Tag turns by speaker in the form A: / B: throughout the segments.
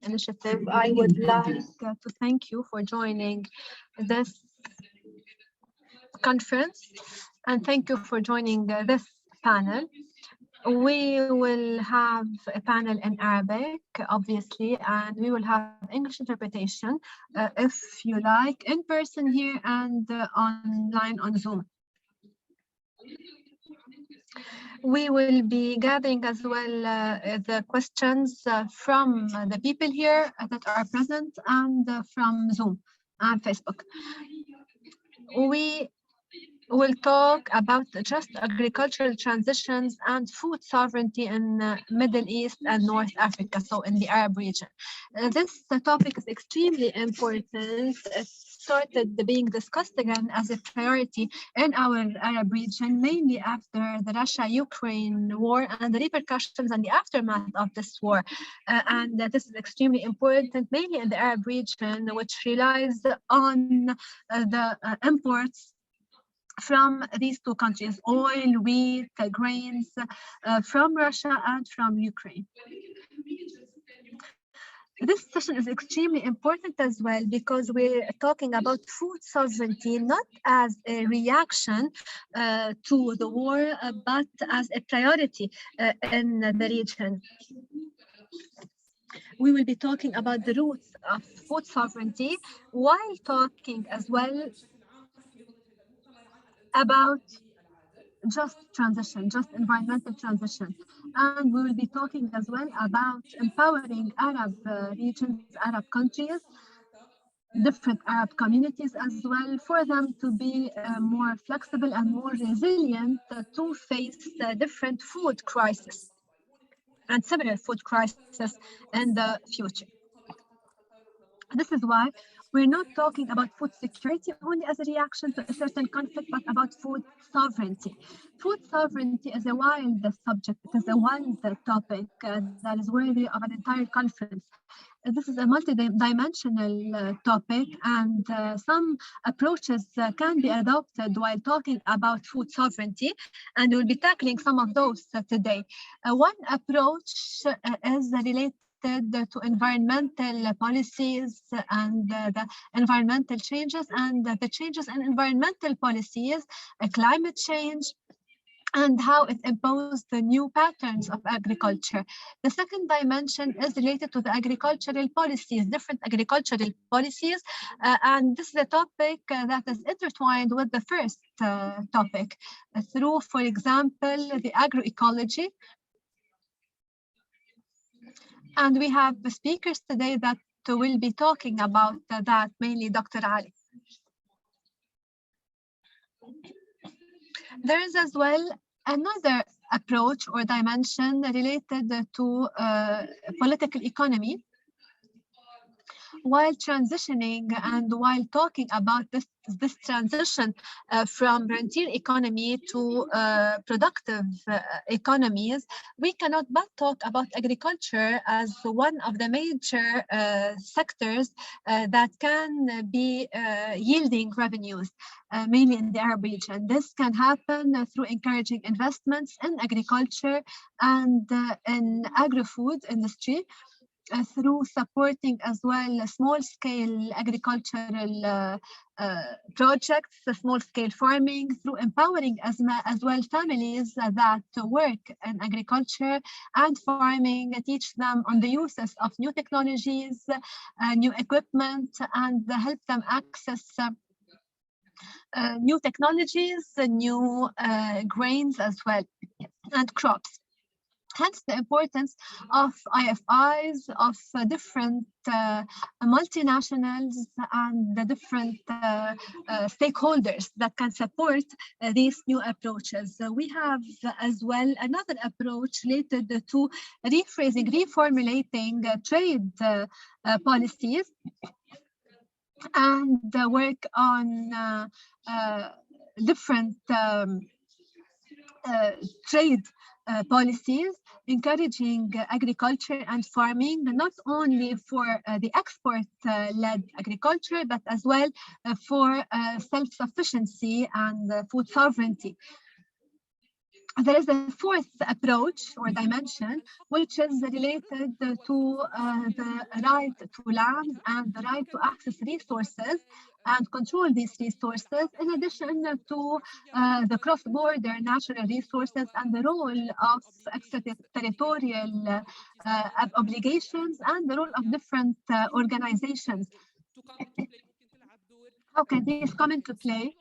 A: initiative. I would like to thank you for joining this conference and thank you for joining this panel. We will have a panel in Arabic, obviously, and we will have English interpretation if you like, in person here and online on Zoom. We will be gathering as well the questions from the people here that are present and from Zoom and Facebook. We will talk about just agricultural transitions and food sovereignty in Middle East and North Africa, so in the Arab region. This topic is extremely important. It started being discussed again as a priority in our Arab region, mainly after the Russia-Ukraine war and the repercussions and the aftermath of this war. And this is extremely important, mainly in the Arab region, which relies on the imports from these two countries, oil, wheat, grains, from Russia and from Ukraine. This session is extremely important as well because we're talking about food sovereignty, not as a reaction to the war, but as a priority in the region. We will be talking about the roots of food sovereignty while talking as well about just transition, just environmental transition. And we will be talking as well about empowering Arab regions, Arab countries, different Arab communities as well, for them to be more flexible and more resilient to face different food crises and similar food crises in the future. This is why we're not talking about food security only as a reaction to a certain conflict, but about food sovereignty. Food sovereignty is a wild subject. It is a wild topic that is worthy of an entire conference. This is a multi-dimensional topic, and some approaches can be adopted while talking about food sovereignty, and we'll be tackling some of those today. One approach is related to environmental policies and the environmental changes and the changes in environmental policies, climate change, and how it imposed the new patterns of agriculture. The second dimension is related to the agricultural policies, different agricultural policies, and this is a topic that is intertwined with the first topic through, for example, the agroecology. And we have the speakers today that will be talking about that, mainly Dr. Ali. There is as well another approach or dimension related to political economy. While transitioning and while talking about this transition from rentier economy to productive economies, we cannot but talk about agriculture as one of the major sectors that can be yielding revenues, mainly in the Arab region. This can happen through encouraging investments in agriculture and in agri-food industry, through supporting as well small-scale agricultural projects, small-scale farming, through empowering as well families that work in agriculture and farming, teach them on the uses of new technologies, new equipment, and help them access new technologies, new grains as well, and crops. Hence the importance of IFIs, of different multinationals and the different stakeholders that can support these new approaches. We have as well another approach related to rephrasing, reformulating trade policies and work on different trade policies, encouraging agriculture and farming, not only for the export-led agriculture, but as well for self-sufficiency and food sovereignty. there is a fourth approach or dimension, which is related to the right to land and the right to access resources and control these resources, in addition to the cross-border natural resources and the role of extraterritorial obligations and the role of different organizations. How can these come into play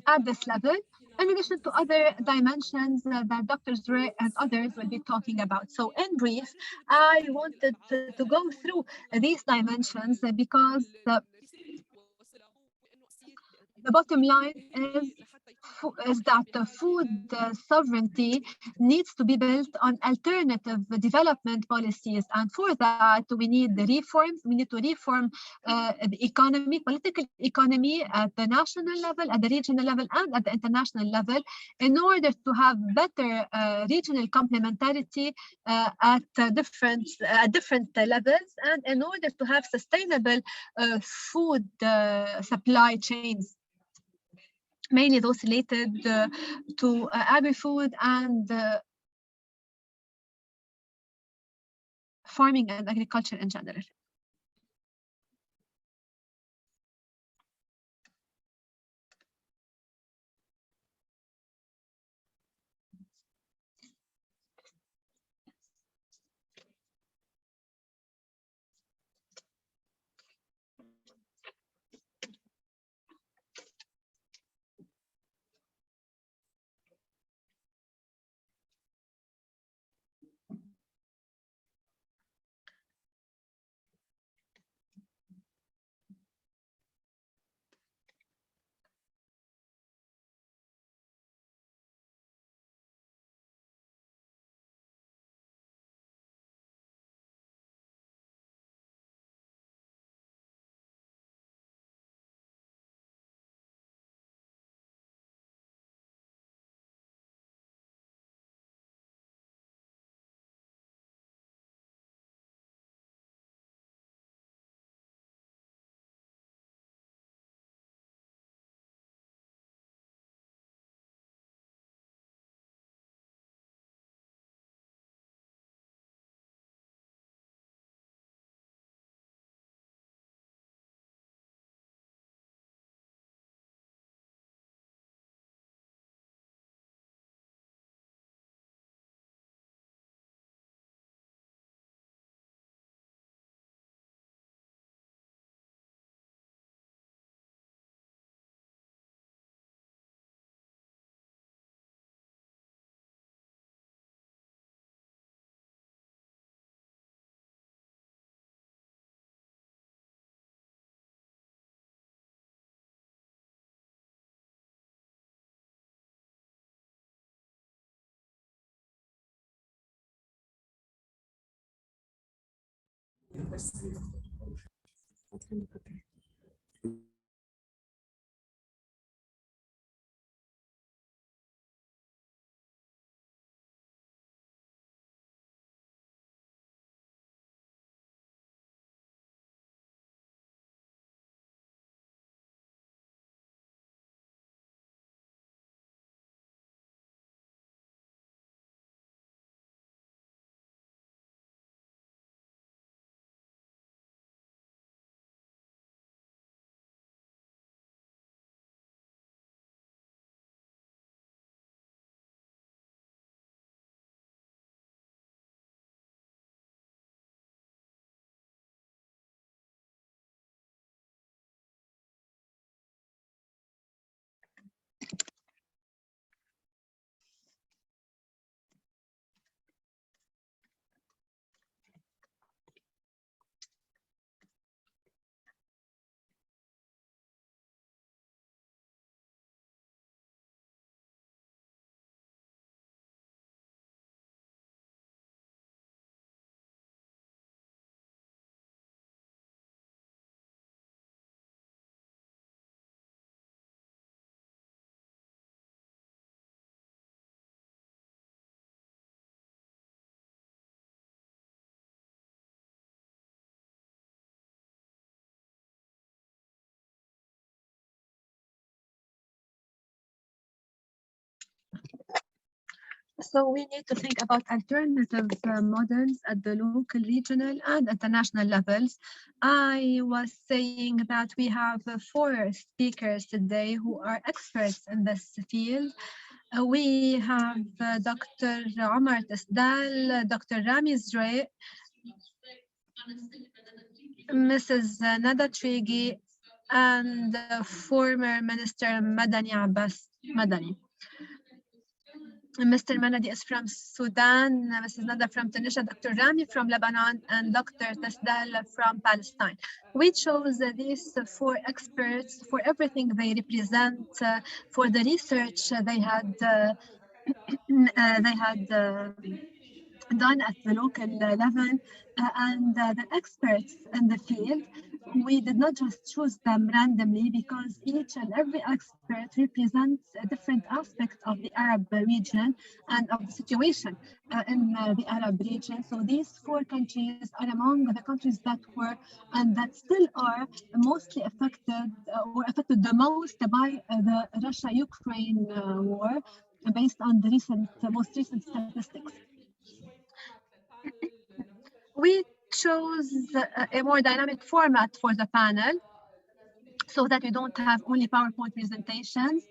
A: at this level, in addition to other dimensions that Dr. Zurayk and others will be talking about. So in brief, I wanted to go through these dimensions because the bottom line is that food sovereignty needs to be built on alternative development policies. And for that, we need the reforms. We need to reform the economy, political economy at the national level, at the regional level, and at the international level in order to have better regional complementarity at different levels, and in order to have sustainable food supply chains, mainly those related to agri-food and farming and agriculture in general. So we need to think about alternative models at the local, regional, and international levels. I was saying that we have four speakers today who are experts in this field. We have Dr. Omar Tesdell, Dr. Rami Zurayk, Mrs. Nidaa Trigui, and former Minister Medani Abbas Medani. Mr. Menadi is from Sudan, Mrs. Nidaa from Tunisia, Dr. Rami from Lebanon, and Dr. Tesdell from Palestine. We chose these four experts for everything they represent, for the research they had done at the local level, and the experts in the field. We did not just choose them randomly because each and every expert represents a different aspect of the Arab region and of the situation in the Arab region. So these four countries are among the countries that were and that still are mostly affected or affected the most by the Russia-Ukraine war, based on the most recent statistics. We chose a more dynamic format for the panel so that we don't have only PowerPoint presentations,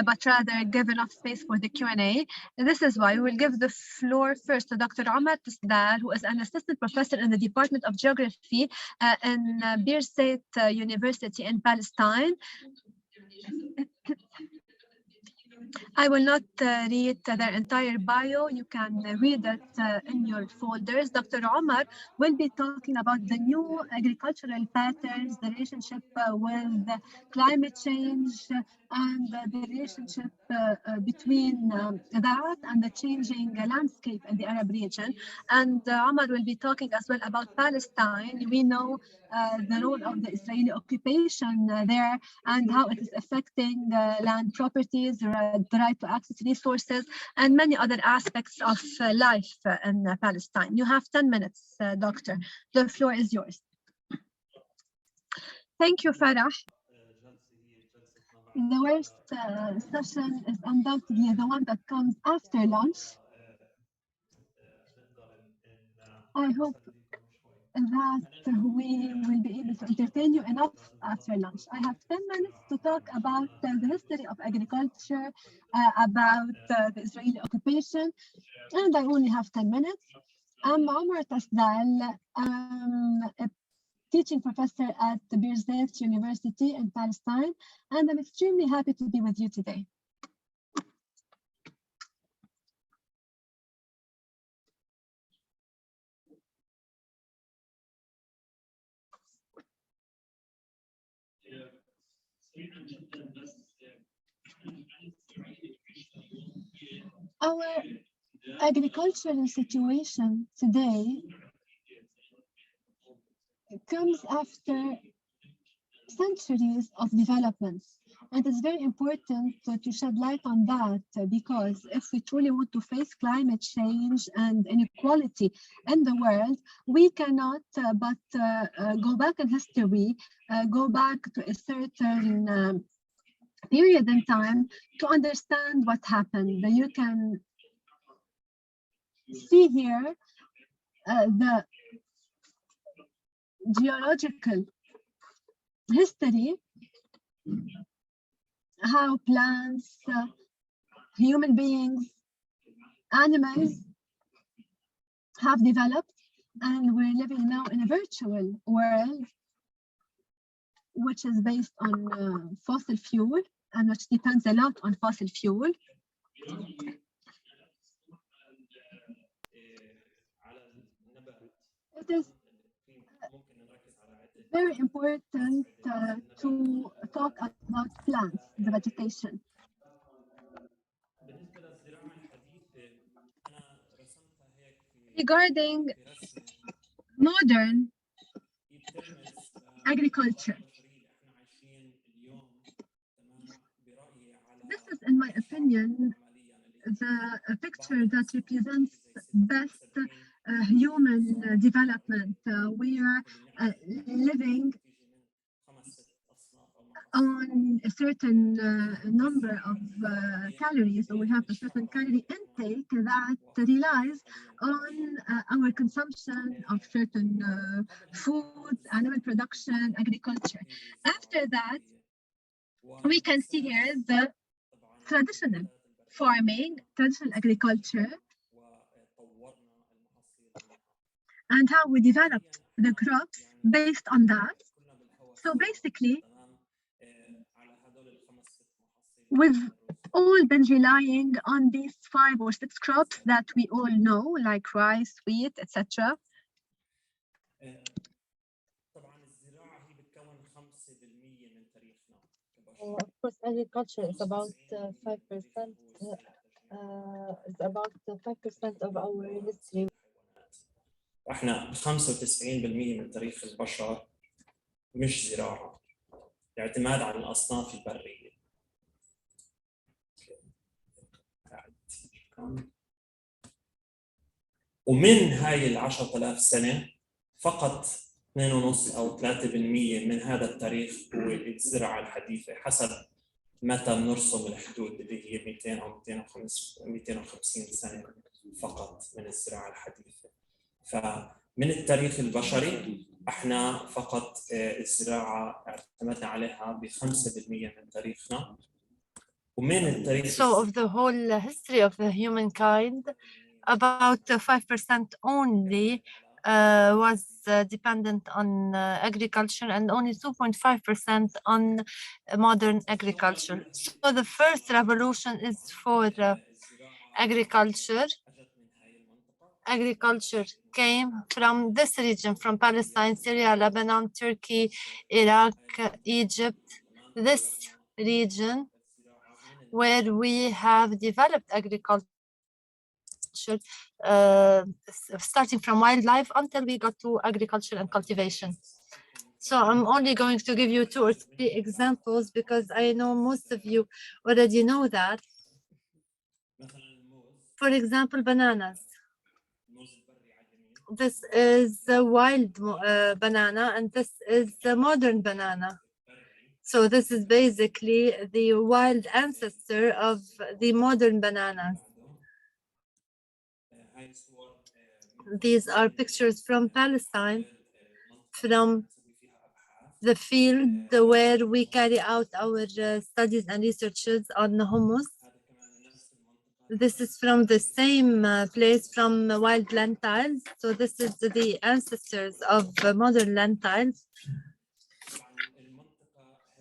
A: but rather give enough space for the Q&A. This is why we will give the floor first to Dr. Omar Tesdell, who is an assistant professor in the Department of Geography in Birzeit University in Palestine. I will not read their entire bio. You can read it in your folders. Dr. Omar will be talking about the new agricultural patterns, the relationship with climate change, and the relationship between that and the changing landscape in the Arab region. And Omar will be talking as well about Palestine. We know the role of the Israeli occupation there and how it is affecting land properties, the right to access resources, and many other aspects of life in Palestine. You have 10 minutes, Doctor. The floor is yours. Thank you, Farah. The worst session is undoubtedly the one that comes after lunch. I hope that we will be able to entertain you enough after lunch. I have 10 minutes to talk about the history of agriculture, about the Israeli occupation, and I only have 10 minutes. I'm Omar Tesdell. I'm a teaching professor at the Birzeit University in Palestine, and I'm extremely happy to be with you today. Our agricultural situation today comes after centuries of developments. And it's very important to shed light on that because if we truly want to face climate change and inequality in the world, we cannot but go back in history, go back to a certain period in time to understand what happened. You can see here the geological history, how plants, human beings, animals have developed, and we're living now in a virtual world which is based on fossil fuel and which depends a lot on fossil fuel. It is very important to talk about plants, the vegetation. Regarding modern agriculture, this is, in my opinion, the picture that represents best human development. We are living on a certain number of calories, or we have a certain calorie intake that relies on our consumption of certain foods, animal production, agriculture. After that, we can see here the traditional farming, traditional agriculture, and how we developed the crops based on that. So basically, we've all been relying on these 5 or 6 crops that we all know, like rice, wheat, etc.
B: Of course, agriculture is about 5%. Is about 5% of our history.
C: احنا 95% من تاريخ البشر مش زراعة، اعتماد على الأصناف البرية. ومن هاي 10,000 سنة فقط 2.5 أو 3% من هذا التاريخ هو الزراعة الحديثة، حسب متى بنرسم الحدود اللي هي 200 أو 250 سنة فقط من الزراعة الحديثة. فمن التاريخ البشري احنا فقط الزراعة اعتمدنا عليها ب5% من تاريخنا. ومن التاريخ
B: So of the whole history of the humankind, about 5% only was dependent on agriculture, and only 2.5% on modern agriculture. So the first revolution is for agriculture. Agriculture came from this region, from Palestine, Syria, Lebanon, Turkey, Iraq, Egypt, this region where we have developed agriculture, starting from wildlife until we got to agriculture and cultivation. So I'm only going to give you 2 or 3 examples because I know most of you already know that. For example, bananas. This is the wild banana, and this is the modern banana. So this is basically the wild ancestor of the modern bananas. These are pictures from Palestine, from the field where we carry out our studies and researches on hummus. This is from the same place, from wild lentils. So this is the ancestors of modern lentils.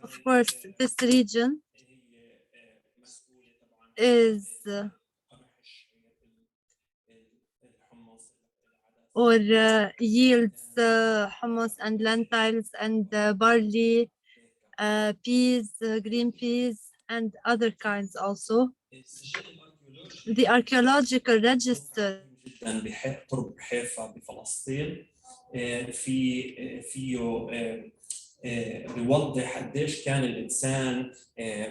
B: Of course, this region is or yields hummus and lentils and barley, peas, green peas, and other kinds also. The archaeological register
C: جدا بقرب حيفا بفلسطين فيه بيوضح قديش كان الإنسان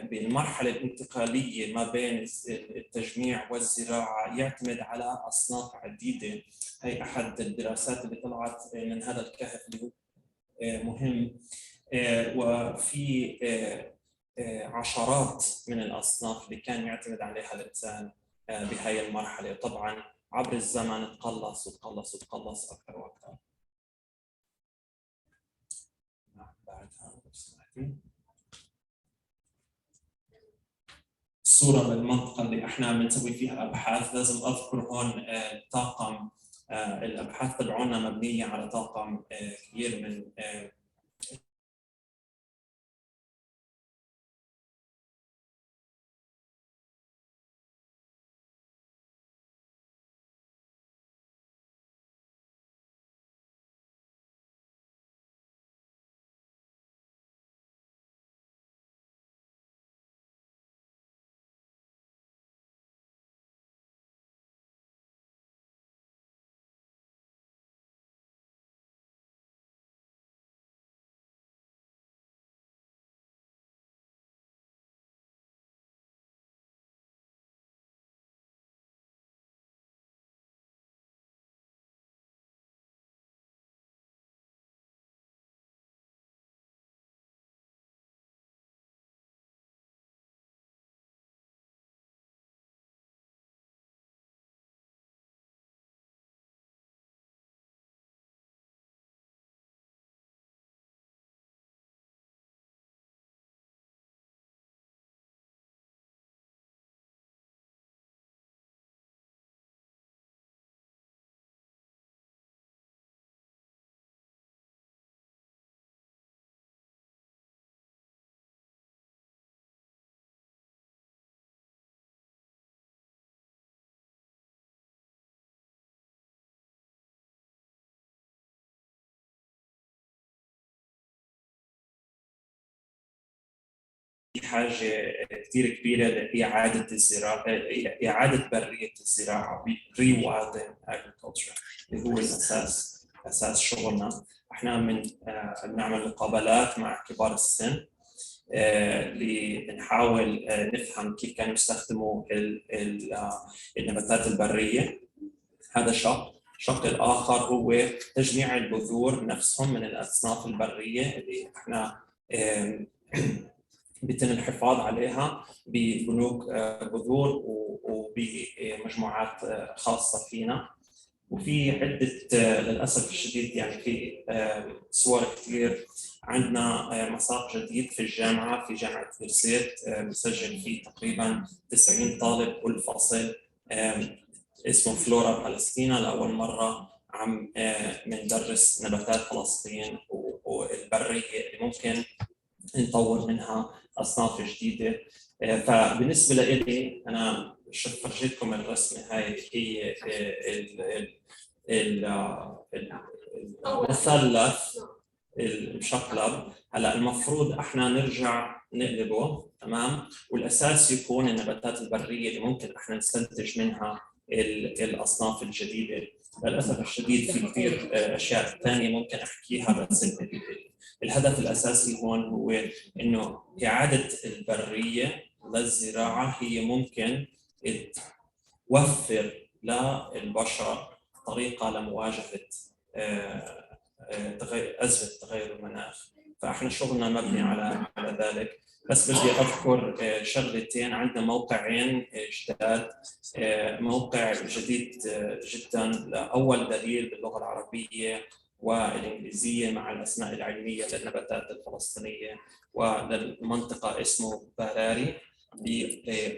C: بالمرحلة الانتقالية ما بين التجميع والزراعة يعتمد على أصناف عديدة. هي أحد الدراسات اللي طلعت من هذا الكهف اللي هو مهم، وفي عشرات من الأصناف اللي كان يعتمد عليها الإنسان بهاي المرحلة. طبعاً عبر الزمن تقلص أكثر وأكثر. صورة للمنطقة اللي احنا بنسوي فيها أبحاث. لازم أذكر هون الطاقم، الأبحاث تبعونا مبنية على طاقم كبير من حاجة كثير كبيرة لإعادة الزراعة، إعادة برية الزراعة rewilding agriculture اللي هو أساس شغلنا. احنا بنعمل مقابلات مع كبار السن لنحاول نفهم كيف كانوا يستخدموا النباتات البرية. هذا شق. الشق الآخر هو تجميع البذور نفسهم من الأصناف البرية اللي احنا بيتم الحفاظ عليها ببنوك بذور وبمجموعات خاصة فينا. وفي عدة للأسف الشديد يعني في صور كثير. عندنا مساق جديد في الجامعة، في جامعة بيرزيت، مسجل فيه تقريبا 90 طالب كل فصل، اسمه فلورا بالستينا. لأول مرة عم ندرس نباتات فلسطين والبرية اللي ممكن نطور منها أصناف جديدة. فبالنسبة لي أنا فرجيتكم الرسمة هاي، هي المثلث المشقلب. هلا المفروض احنا نرجع نقلبه، تمام، والاساس يكون النباتات البريه اللي ممكن احنا نستنتج منها الاصناف الجديده. للاسف الشديد في كثير اشياء ثانيه ممكن احكيها، بس الهدف الاساسي هون هو انه اعاده البريه للزراعه هي ممكن توفر للبشر طريقه لمواجهه أزمة تغير المناخ. فإحنا شغلنا مبني على ذلك. بس بدي أذكر شغلتين. عندنا موقعين جداد، موقع جديد جدا لأول دليل باللغة العربية والإنجليزية مع الأسماء العلمية للنباتات الفلسطينية وللمنطقة، اسمه باراري BARARI.org.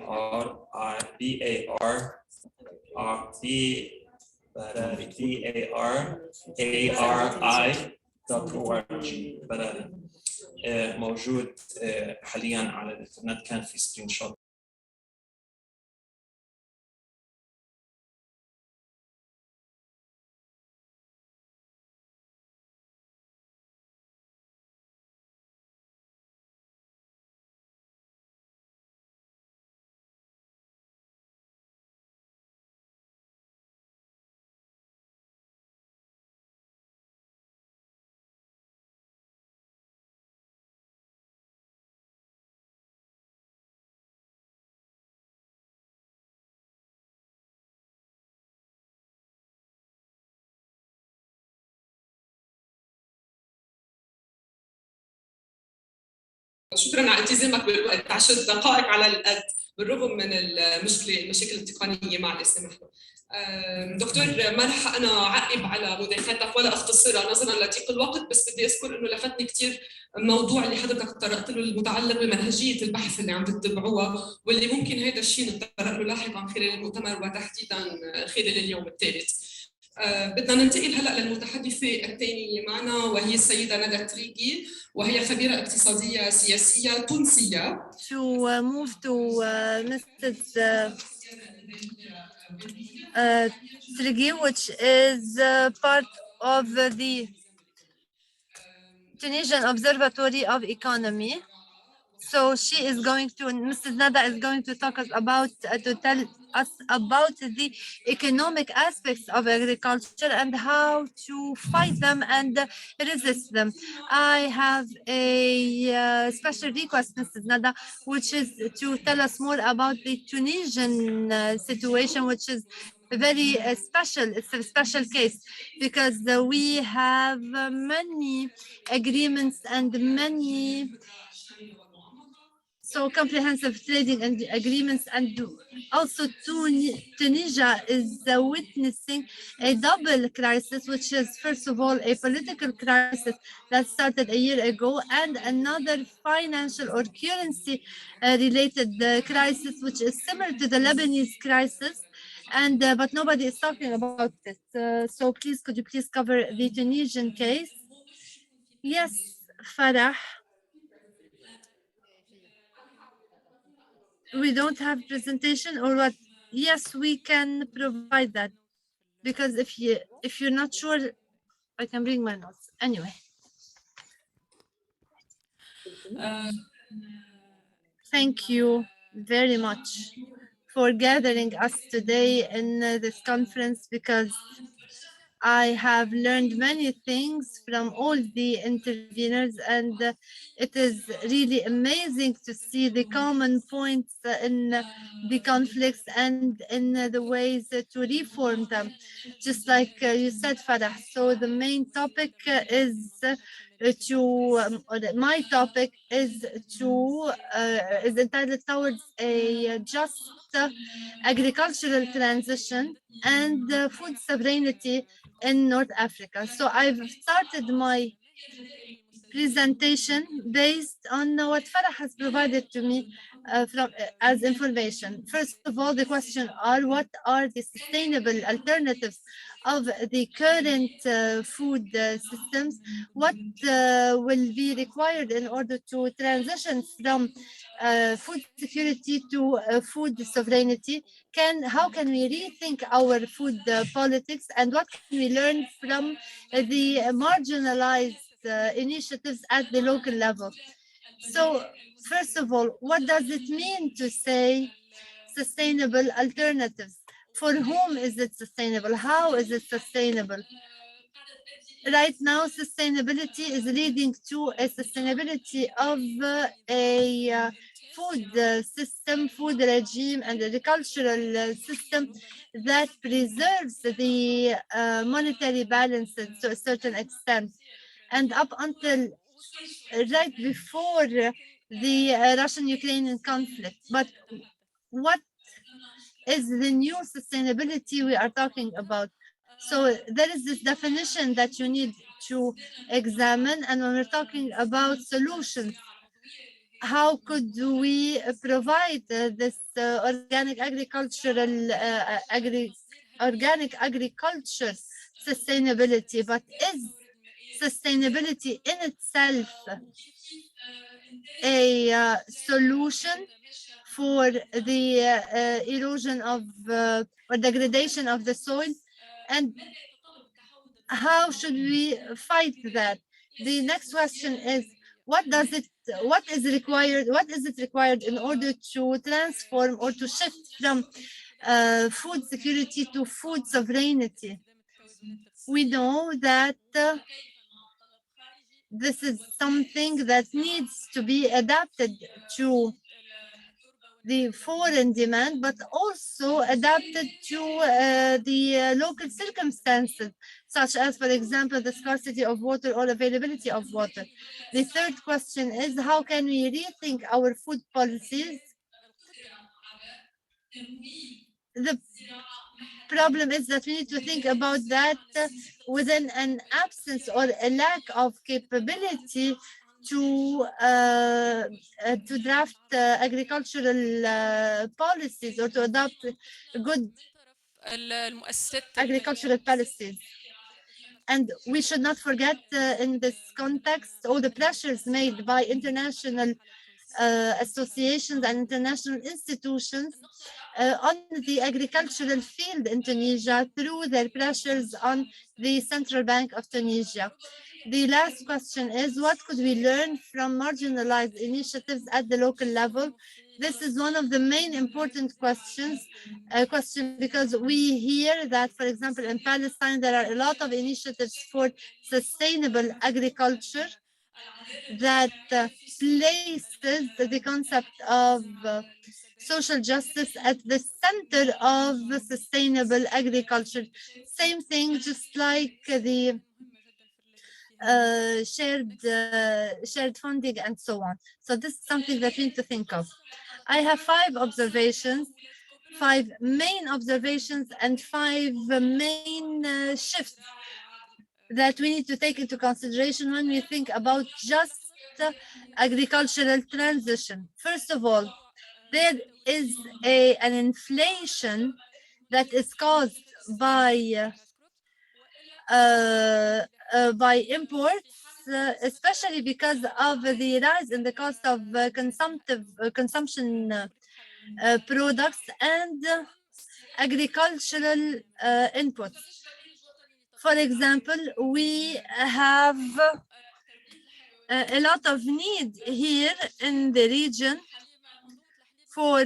C: براري موجود حاليا على الانترنت. كان في سكرين شوت.
D: شكرا على التزامك بالوقت. 10 دقائق على القد بالرغم من المشاكل التقنيه، مع السماح. دكتور، ما رح انا اعقب على مداخلتك ولا اختصرها نظرا لضيق الوقت، بس بدي اذكر انه لفتني كثير الموضوع اللي حضرتك تطرقت له المتعلق بمنهجيه البحث اللي عم تتبعوها، واللي ممكن هذا الشيء نتطرق له لاحقا خلال المؤتمر وتحديدا خلال اليوم الثالث. بدنا ننتقل هلا للمتحدثه الثانيه معنا، وهي السيده ندى تريغي، وهي خبيره اقتصاديه سياسيه تونسيه.
B: To move to Mrs. Trigui, which is part of the Tunisian Observatory of Economy. So she is going to, Mrs. Nada is going to talk us about, to tell us about the economic aspects of agriculture and how to fight them and resist them. I have a special request, Mrs. Nada, which is to tell us more about the Tunisian situation, which is very special. It's a special case because we have many agreements and many comprehensive trading and agreements, and also Tunisia is witnessing a double crisis, which is first of all a political crisis that started a year ago, and another financial or currency related crisis, which is similar to the Lebanese crisis, and but nobody is talking about it. So please, could you please cover the Tunisian case? Yes, Farah. We don't have presentation or what? Yes, we can provide that, because if you're not sure, I can bring my notes anyway. Thank you very much for gathering us today in this conference, because I have learned many things from all the interveners, and it is really amazing to see the common points in the conflicts and in the ways to reform them. Just like you said, Farah. So the main topic is or my topic is entitled towards a just agricultural transition and food sovereignty in North Africa. So I've started my presentation based on what Farah has provided to me as information. First of all, the question are what are the sustainable alternatives of the current food systems? What will be required in order to transition from food security to food sovereignty? How can we rethink our food politics, and what can we learn from the marginalized initiatives at the local level? So, first of all, what does it mean to say sustainable alternatives? For whom is it sustainable? How is it sustainable? Right now, sustainability is leading to a sustainability of a food system, food regime, and agricultural system that preserves the monetary balances to a certain extent. And up until right before the Russian-Ukrainian conflict. But what is the new sustainability we are talking about? So there is this definition that you need to examine. And when we're talking about solutions, how could we provide this organic agricultural organic agriculture sustainability? But is sustainability in itself a solution for the erosion of or degradation of the soil? And how should we fight that? The next question is, what is it required in order to transform or to shift from food security to food sovereignty? We know that this is something that needs to be adapted to the foreign demand, but also adapted to the local circumstances, such as, for example, the scarcity of water or availability of water. The third question is, how can we rethink our food policies? The problem is that we need to think about that within an absence or a lack of capability to draft agricultural policies or to adopt good agricultural policies. And we should not forget in this context all the pressures made by international associations and international institutions on the agricultural field in Tunisia through their pressures on the Central Bank of Tunisia. The last question is, what could we learn from marginalized initiatives at the local level? This is one of the main important questions, because we hear that, for example, in Palestine, there are a lot of initiatives for sustainable agriculture that places the concept of social justice at the center of sustainable agriculture. Same thing, just like the shared funding and so on. So this is something that we need to think of. I have 5 observations, 5 main observations, and 5 main shifts that we need to take into consideration when we think about just agricultural transition. First of all, there is an inflation that is caused by imports, especially because of the rise in the cost of consumption products and agricultural inputs. For example, we have a lot of need here in the region for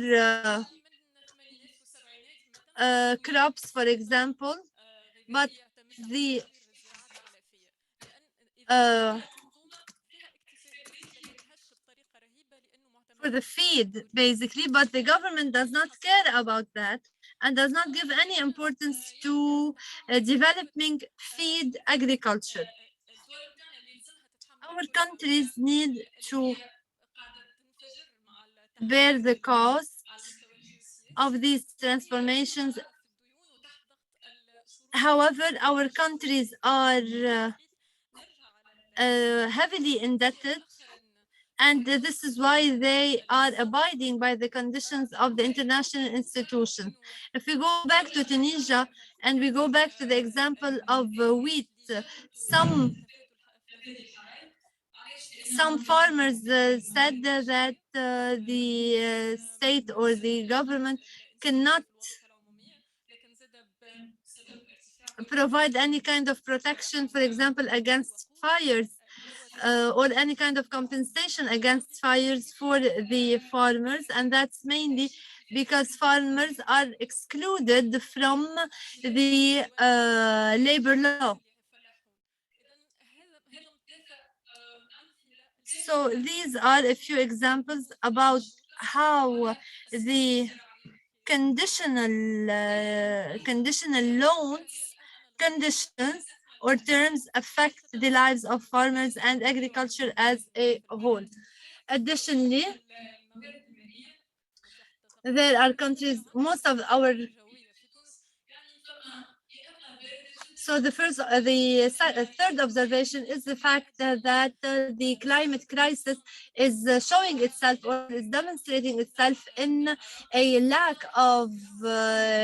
B: crops, for example, but the for the feed, basically, but the government does not care about that and does not give any importance to developing feed agriculture. Our countries need to bear the cost of these transformations. However, our countries are heavily indebted, and this is why they are abiding by the conditions of the international institutions. If we go back to Tunisia and we go back to the example of wheat, some farmers said that the state or the government cannot provide any kind of protection, for example, against fires, or any kind of compensation against fires for the farmers. And that's mainly because farmers are excluded from the labor law. So these are a few examples about how the conditional loans, conditions or terms affect the lives of farmers and agriculture as a whole. Additionally, there are countries, most of our So the third observation is the fact that the climate crisis is showing itself or is demonstrating itself in a lack of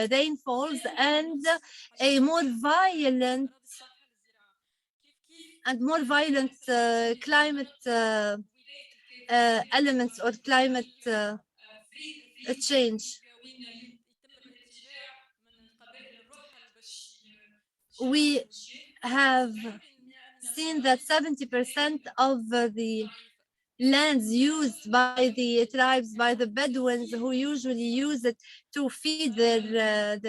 B: rainfalls and a more violent climate elements or climate change. We have seen that 70% of the lands used by the tribes, by the Bedouins who usually use it to feed their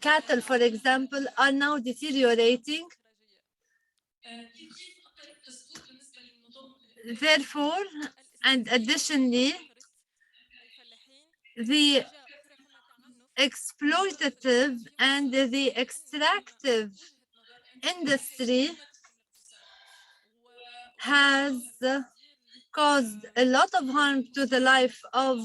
B: cattle, for example, are now deteriorating. Therefore, and additionally, the exploitative and the extractive industry has caused a lot of harm to the life of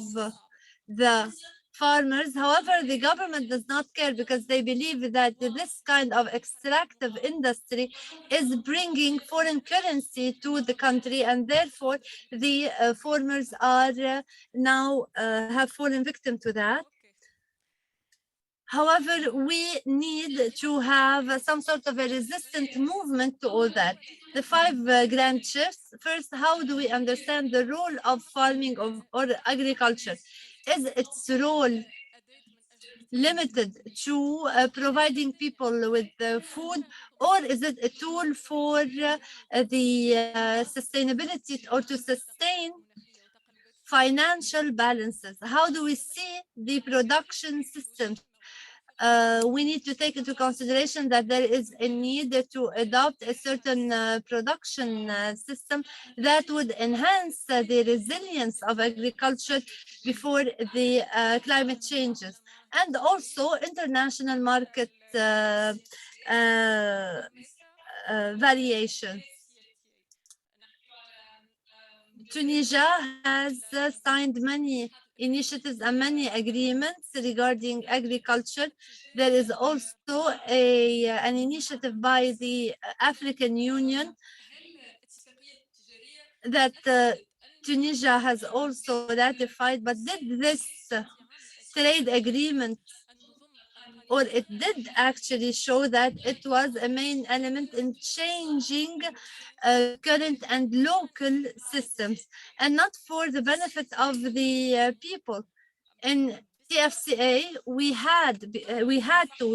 B: the farmers. However, the government does not care because they believe that this kind of extractive industry is bringing foreign currency to the country, and therefore the farmers are now have fallen victim to that. However, we need to have some sort of a resistant movement to all that. The five grand shifts. First, how do we understand the role of farming or agriculture? Is its role limited to providing people with food, or is it a tool for the sustainability or to sustain financial balances? How do we see the production systems? We need to take into consideration that there is a need to adopt a certain production system that would enhance the resilience of agriculture before the climate changes, and also international market variations. Tunisia has signed many initiatives and many agreements regarding agriculture. There is also an initiative by the African Union that Tunisia has also ratified, but did this trade agreement, or it did actually show that it was a main element in changing current and local systems, and not for the benefit of the people. In TFCA, we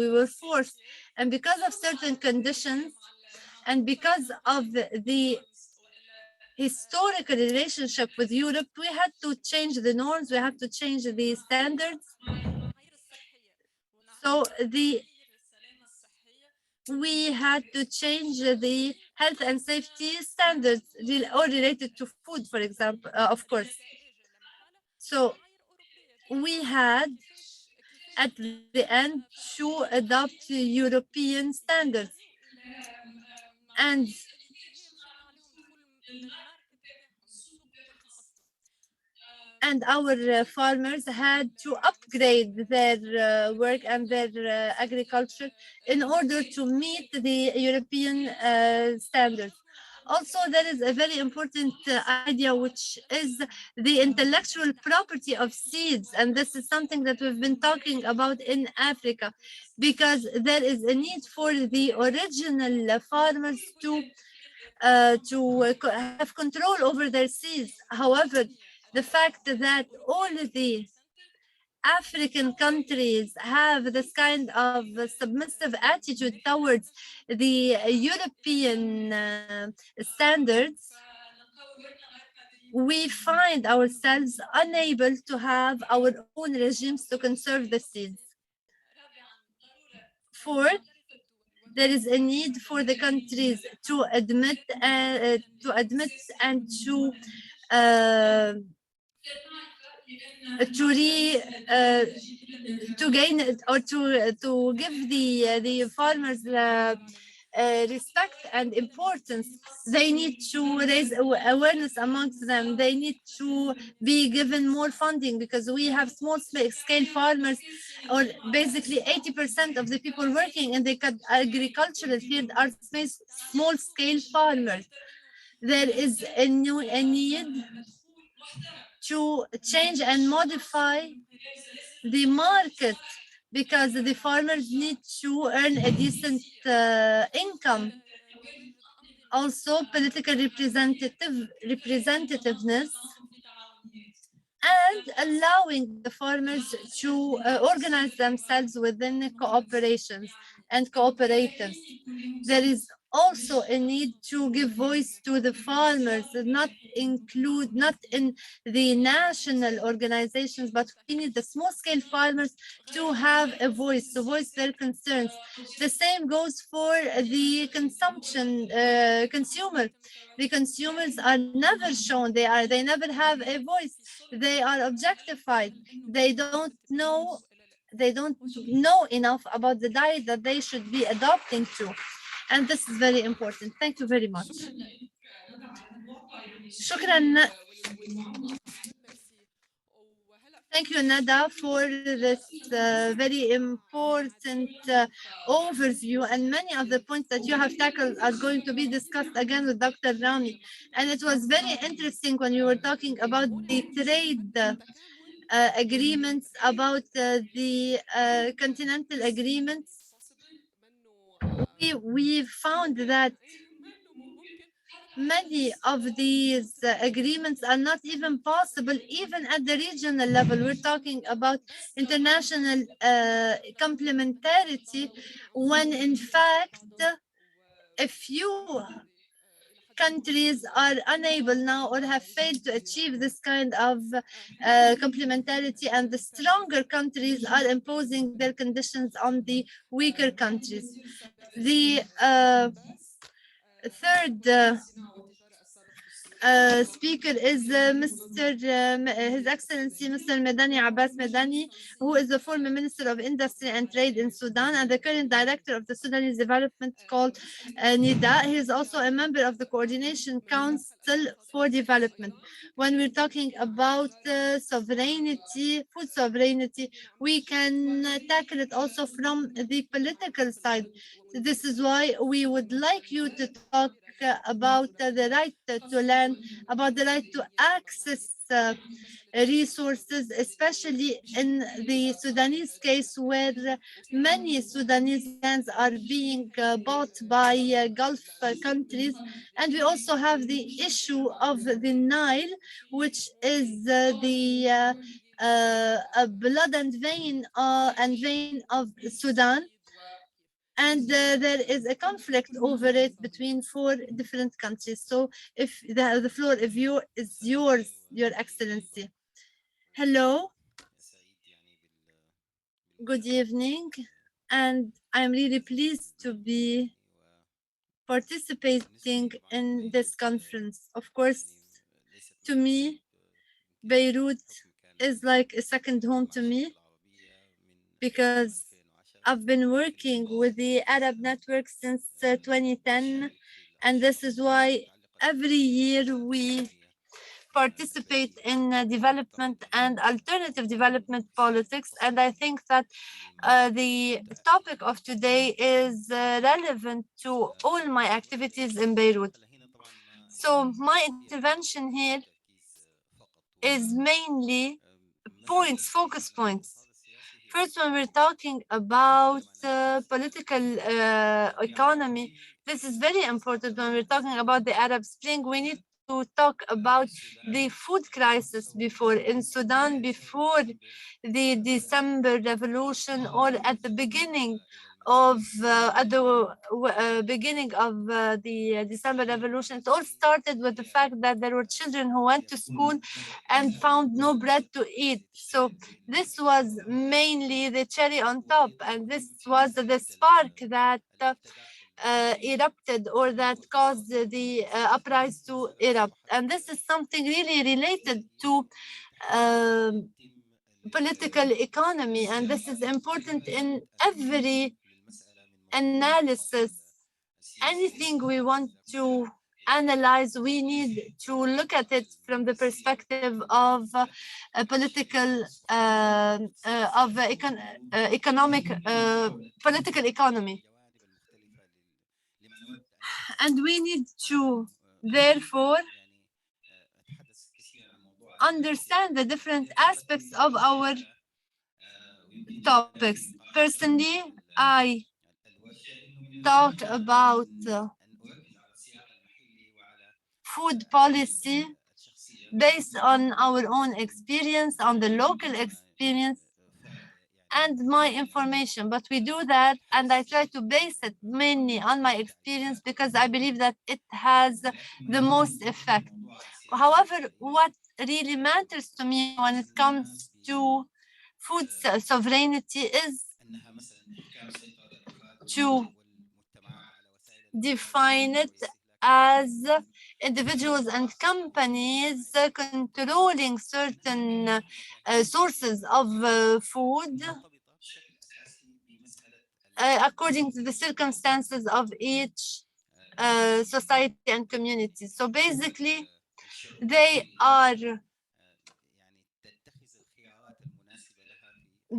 B: were forced, and because of certain conditions, and because of the historical relationship with Europe, we had to change the norms, we had to change the standards. So we had to change the health and safety standards or related to food, for example, of course. So we had at the end to adopt European standards. And our farmers had to upgrade their work and their agriculture in order to meet the European standards. Also, there is a very important idea, which is the intellectual property of seeds. And this is something that we've been talking about in Africa, because there is a need for the original farmers to have control over their seeds. However, the fact that all the African countries have this kind of submissive attitude towards the European standards, we find ourselves unable to have our own regimes to conserve the seeds. Fourth, there is a need for the countries to admit and to gain or to give the farmers respect and importance. They need to raise awareness amongst them. They need to be given more funding, because we have small scale farmers, or basically 80% of the people working in the agricultural field are small scale farmers. There is a need to change and modify the market, because the farmers need to earn a decent income. Also, political representativeness, and allowing the farmers to organize themselves within cooperations and cooperatives. There is also a need to give voice to the farmers, not in the national organizations, but we need the small scale farmers to have a voice, to voice their concerns. The same goes for the consumer. The consumers are never shown, they never have a voice. They are objectified. They don't know enough about the diet that they should be adopting to. And this is very important. Thank you very much. Shukran. Thank you, Nidaa, for this very important overview. And many of the points that you have tackled are going to be discussed again with Dr. Rami. And it was very interesting when you were talking about the trade agreements, about the continental agreements. We found that many of these agreements are not even possible, even at the regional level. We're talking about international complementarity, when in fact a few countries are unable now or have failed to achieve this kind of complementarity, and the stronger countries are imposing their conditions on the weaker countries. The third speaker is His Excellency Mr. Medani, Abbas Medani, who is the former Minister of Industry and Trade in Sudan and the current Director of the Sudanese Development called Nidaa. He is also a member of the Coordination Council for Development. When we're talking about sovereignty, food sovereignty, we can tackle it also from the political side. This is why we would like you to talk about the right to land, about the right to access resources, especially in the Sudanese case, where many Sudanese lands are being bought by Gulf countries. And we also have the issue of the Nile, which is the blood and vein of Sudan. And there is a conflict over it between 4 different countries. So if the floor of you is yours, Your Excellency. Hello, good evening, and I'm really pleased to be participating in this conference. Of course, to me, Beirut is like a second home to me because I've been working with the Arab Network since 2010, and this is why every year we participate in development and alternative development politics. And I think that the topic of today is relevant to all my activities in Beirut. So my intervention here is mainly points, focus points. First, when we're talking about political economy, this is very important. When we're talking about the Arab Spring, we need to talk about the food crisis before in Sudan, before the December Revolution, or at the beginning of the December Revolution. It all started with the fact that there were children who went to school and found no bread to eat. So this was mainly the cherry on top, and this was the spark that erupted, or that caused the uprising to erupt. And this is something really related to political economy, and this is important in every analysis. Anything we want to analyze, we need to look at it from the perspective of a political, economic, political economy. And we need to, therefore, understand the different aspects of our topics. Personally, I talk about food policy based on our own experience, on the local experience, and my information. But we do that, and I try to base it mainly on my experience because I believe that it has the most effect. However, what really matters to me when it comes to food sovereignty is to define it as individuals and companies controlling certain sources of food according to the circumstances of each society and community. So basically, they are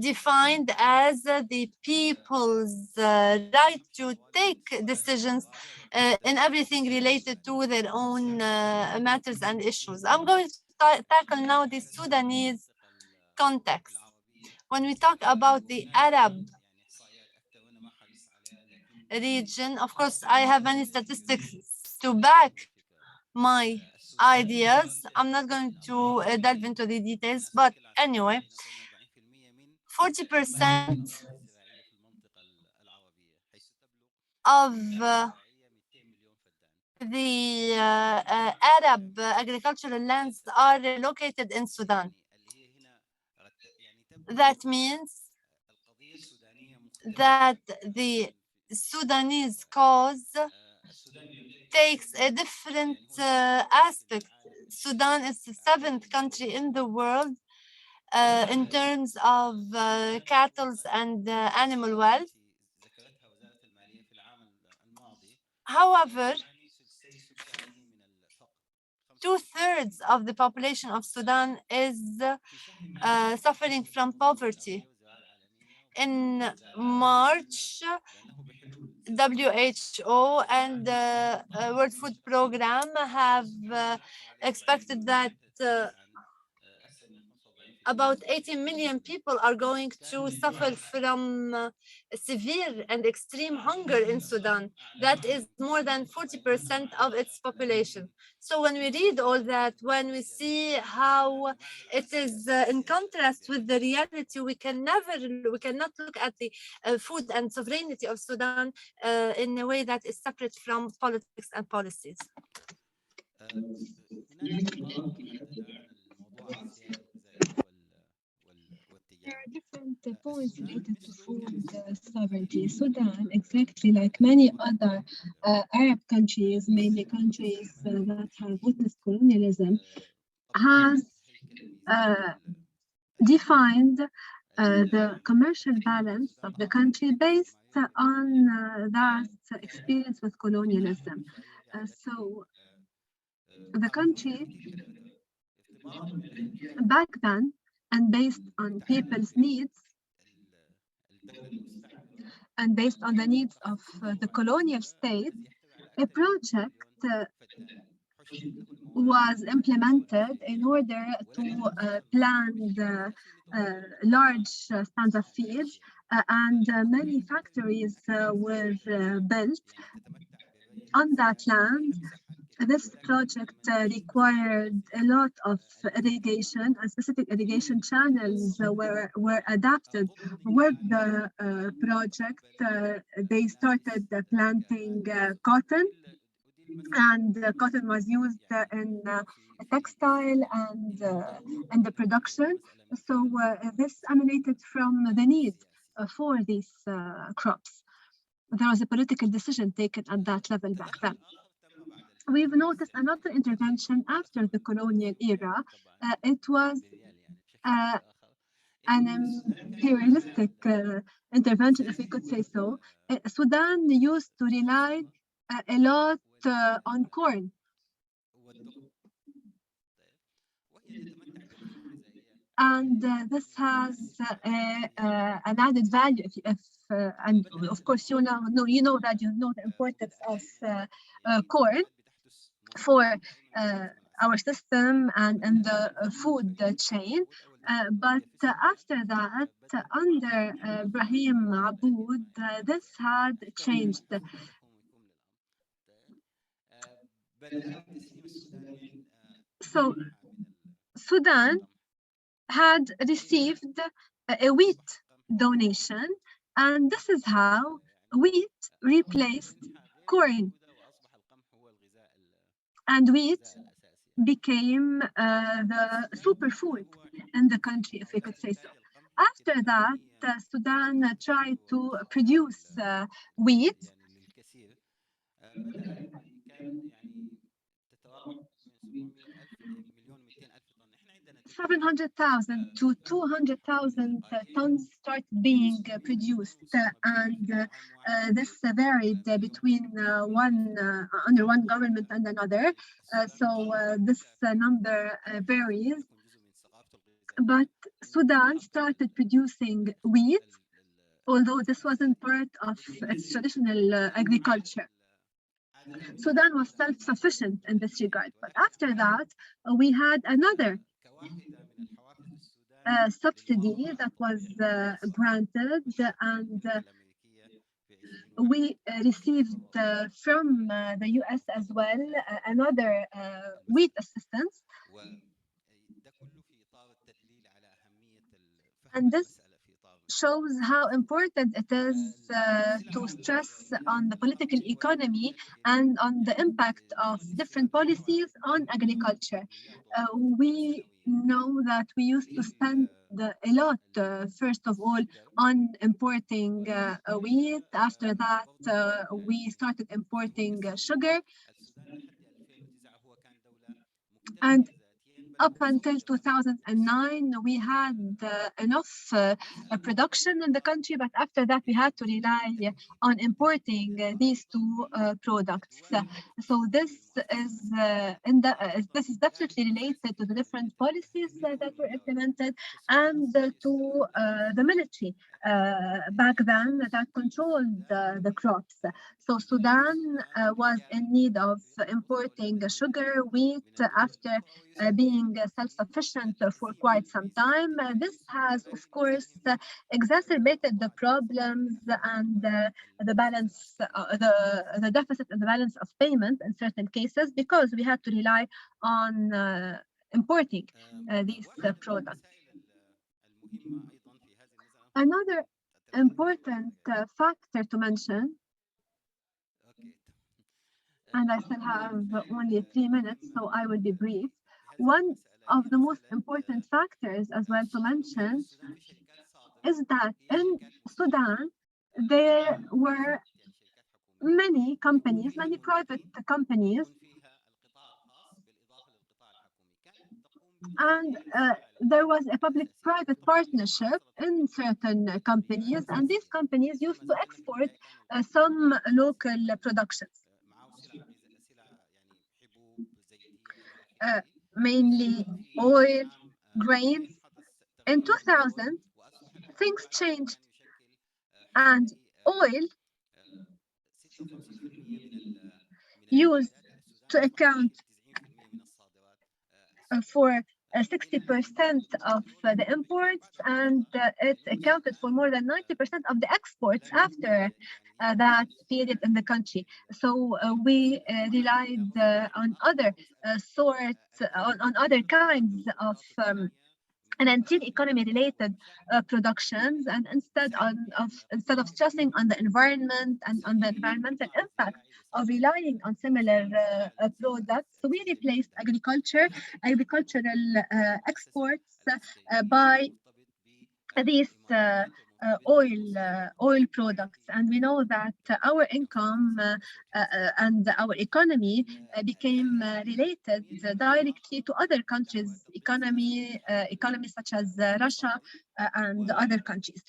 B: defined as the people's right to take decisions in everything related to their own matters and issues. I'm going to tackle now the Sudanese context. When we talk about the Arab region, of course, I have many statistics to back my ideas. I'm not going to delve into the details, but anyway, 40% of the Arab agricultural lands are located in Sudan. That means that the Sudanese cause takes a different aspect. Sudan is the 7th country in the world in terms of cattle and animal wealth. However, 2/3 of the population of Sudan is suffering from poverty. In March, WHO and the World Food Program have expected that about 18 million people are going to suffer from severe and extreme hunger in Sudan. That is more than 40% of its population. So when we read all that, when we see how it is in contrast with the reality, we cannot look at the food and sovereignty of Sudan in a way that is separate from politics and policies.
A: There are different points related to food sovereignty. Sudan, exactly like many other Arab countries, mainly countries that have witnessed colonialism, has defined the commercial balance of the country based on that experience with colonialism. So the country back then, and based on people's needs, and based on the needs of the colonial state, a project was implemented in order to plant large stands of fields, and many factories were built on that land. This project required a lot of irrigation, and specific irrigation channels were adapted. With the project, they started planting cotton, and cotton was used in textile and the production. So this emanated from the need for these crops. There was a political decision taken at that level back then. We've noticed another intervention after the colonial era. It was an imperialistic intervention, if we could say so. Sudan used to rely a lot on corn. And this has an added value. And of course, you know the importance of corn for our system and the food chain. But after that, under Ibrahim Aboud, this had changed. So Sudan had received a wheat donation, and this is how wheat replaced corn, and wheat became the superfood in the country, if we could say so. After that, Sudan tried to produce wheat. 700,000 to 200,000 tons started being produced, and this varied between under one government and another. So this number varies. But Sudan started producing wheat, although this wasn't part of its traditional agriculture. Sudan was self-sufficient in this regard. But after that, we had another subsidy that was granted, and we received from the US as well another wheat assistance. And this shows how important it is to stress on the political economy and on the impact of different policies on agriculture. We know that we used to spend a lot, first of all, on importing wheat. After that, we started importing sugar. And up until 2009, we had enough production in the country, but after that, we had to rely on importing these two products. So this is definitely related to the different policies that were implemented and to the military back then that controlled the crops. So Sudan was in need of importing sugar, wheat after being self-sufficient for quite some time. This has, of course, exacerbated the problems and the balance, the deficit and the balance of payment in certain cases because we had to rely on importing these products. Another important factor to mention, and I still have only 3 minutes, so I will be brief. One of the most important factors as well to mention is that in Sudan, there were many companies, many private companies, and there was a public-private partnership in certain companies, and these companies used to export some local productions. Mainly oil, grains. In 2000, things changed, and oil used to account for 60% of the imports, and it accounted for more than 90% of the exports after that period in the country. So we relied on other sorts, on other kinds of an entail economy related productions, and instead of stressing on the environment and on the environmental impact of relying on similar products, we replaced agricultural exports by these oil products, and we know that our income and our economy became related directly to other countries' economies such as Russia and other countries.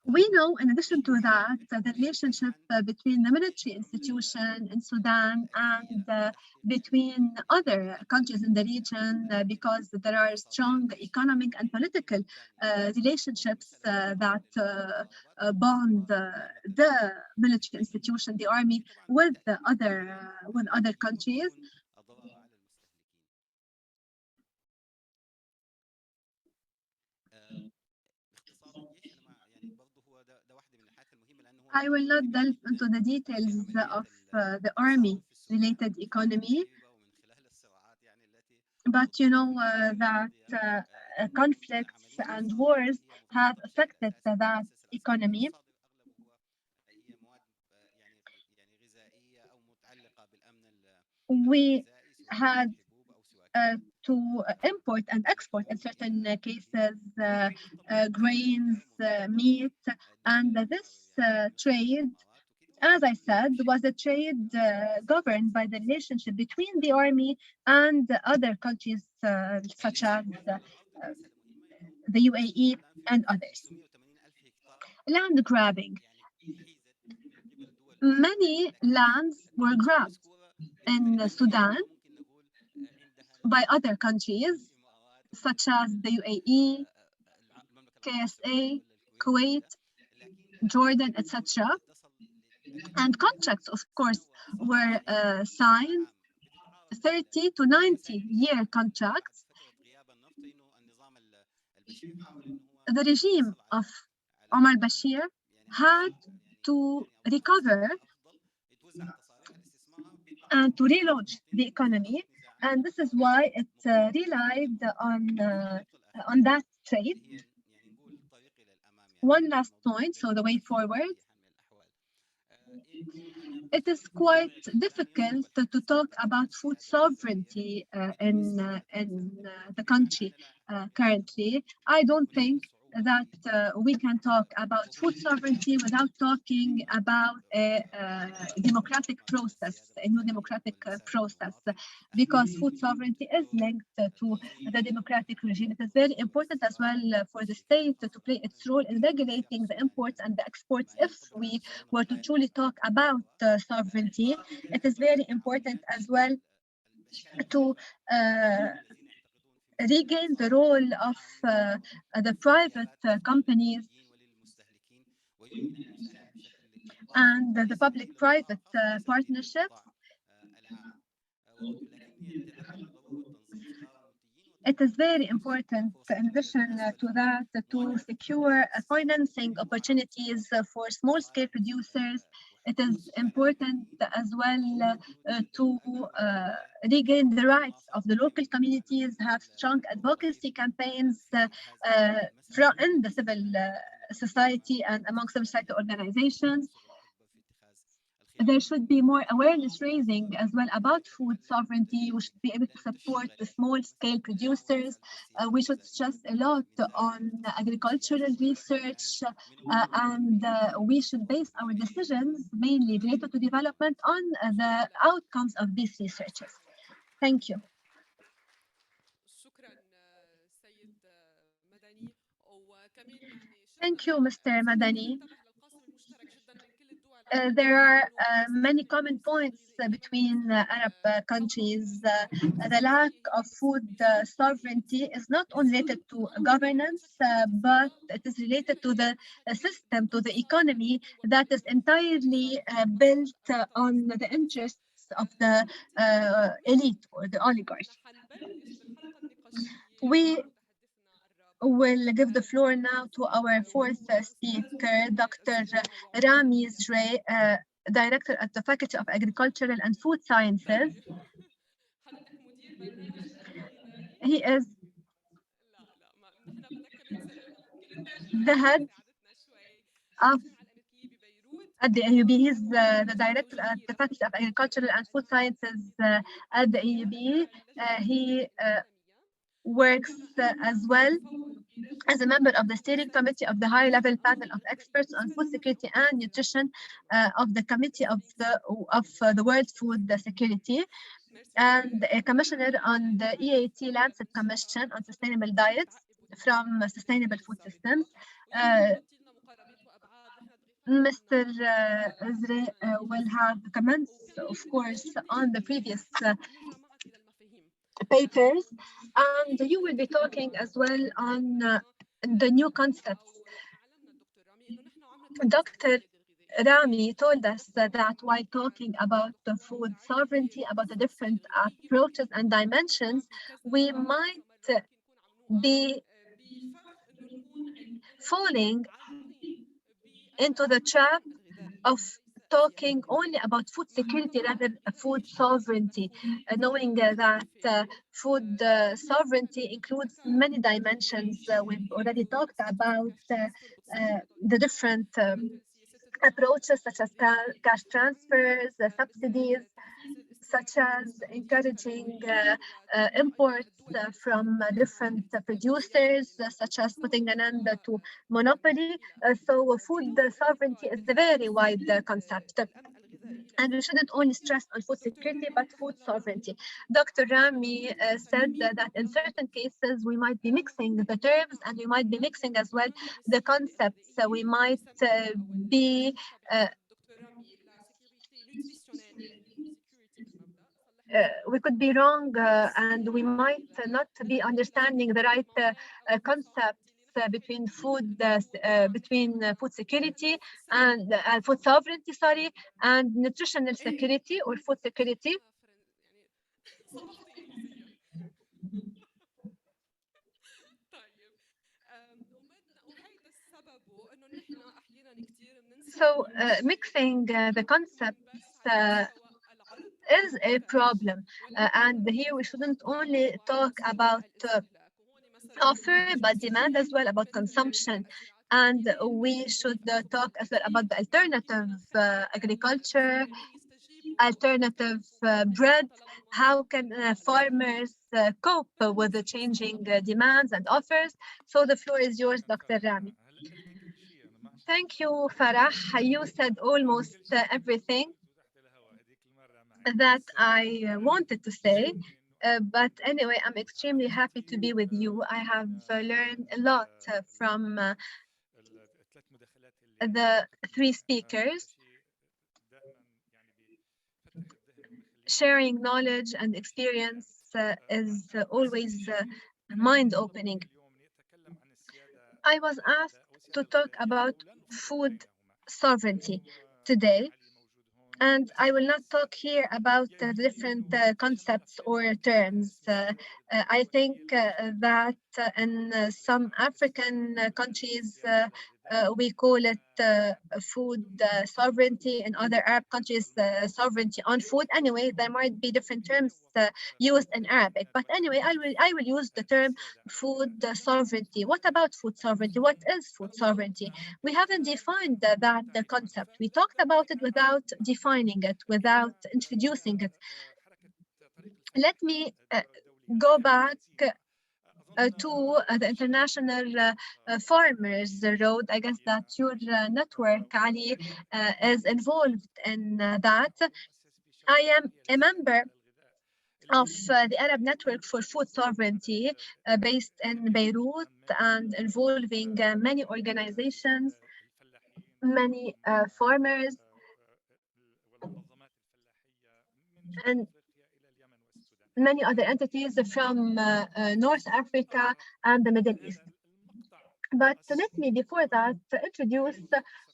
A: We know, in addition to that, the relationship between the military institution in Sudan and between other countries in the region, because there are strong economic and political relationships that bond the military institution, the army, with other countries. I will not delve into the details of the army-related economy, but you know that conflicts and wars have affected that economy. We had to import and export in certain cases grains, meat, and this trade, as I said, was a trade governed by the relationship between the army and other countries such as the UAE and others. Land grabbing. Many lands were grabbed in Sudan by other countries such as the UAE, KSA, Kuwait, Jordan, etc. And contracts, of course, were signed, 30 to 90-year contracts. The regime of Omar Bashir had to recover and to relaunch the economy, and this is why it relied on that trade. One last point, so the way forward. It is quite difficult to talk about food sovereignty in the country currently. I don't think that we can talk about food sovereignty without talking about a democratic process, a new democratic process, because food sovereignty is linked to the democratic regime. It is very important as well for the state to play its role in regulating the imports and the exports. If we were to truly talk about sovereignty, it is very important as well to regain the role of the private companies and the public-private partnerships. It is very important, in addition to that, to secure financing opportunities for small-scale producers. It is important as well to regain the rights of the local communities, have strong advocacy campaigns in the civil society and among civil society organizations. There should be more awareness raising as well about food sovereignty. We should be able to support the small scale producers. We should stress a lot on agricultural research and we should base our decisions mainly related to development on the outcomes of these researches. Thank you. Thank you, Mr. Medani. There are many common points between Arab countries. The lack of food sovereignty is not only related to governance, but it is related to the system, to the economy that is entirely built on the interests of the elite or the oligarchy. We will give the floor now to our fourth speaker, Dr. Rami, Director at the Faculty of Agricultural and Food Sciences. He is the head of at the AUB. He's the director at the Faculty of Agricultural and Food Sciences at the AUB. He works as well as a member of the steering committee of the high-level panel of experts on food security and nutrition of the Committee of the World Food Security, and a commissioner on the EAT Lancet Commission on Sustainable Diets from Sustainable Food Systems. Mr. Zurayk will have comments, of course, on the previous papers, and you will be talking as well on the new concepts. Dr. Rami told us that while talking about the food sovereignty, about the different approaches and dimensions, we might be falling into the trap of talking only about food security rather than food sovereignty, knowing that food sovereignty includes many dimensions. We've already talked about the different approaches such as cash transfers, subsidies, such as encouraging imports from different producers, such as putting an end to monopoly. So food sovereignty is a very wide concept. And we shouldn't only stress on food security, but food sovereignty. Dr. Rami said that in certain cases, we might be mixing the terms and we might be mixing as well the concepts. We might be we could be wrong and we might not be understanding the right concepts between food security and food sovereignty, and nutritional security or food security. So mixing the concepts is a problem, and here we shouldn't only talk about offer but demand as well, about consumption, and we should talk as well about the alternative agriculture, alternative bread. How can farmers cope with the changing demands and offers? So the floor is yours, Dr. Rami. Thank you, Farah. You said almost everything that I wanted to say, but anyway, I'm extremely happy to be with you. I have learned a lot from the three speakers. Sharing knowledge and experience is always mind-opening. I was asked to talk about food sovereignty today. And I will not talk here about different concepts or terms. I think that in some African countries, we call it food sovereignty. In other Arab countries, sovereignty on food. Anyway, there might be different terms used in Arabic. But anyway, I will use the term food sovereignty. What about food sovereignty? What is food sovereignty? We haven't defined that the concept. We talked about it without defining it, without introducing it. Let me go back to the International Farmers Road. I guess that your network, Ali, is involved in that. I am a member of the Arab Network for Food Sovereignty based in Beirut and involving many organizations, many farmers, and many other entities from North Africa and the Middle East. But let me, before that, introduce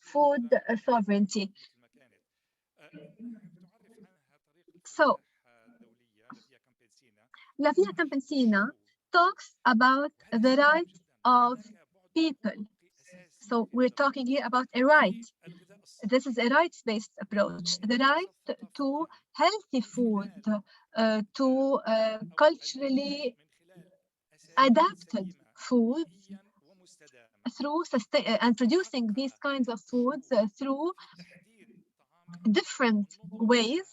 A: food sovereignty. So, La Via Campesina talks about the rights of people. So we're talking here about a right. This is a rights-based approach. The right to healthy food, to culturally adapted foods through and producing these kinds of foods through different ways.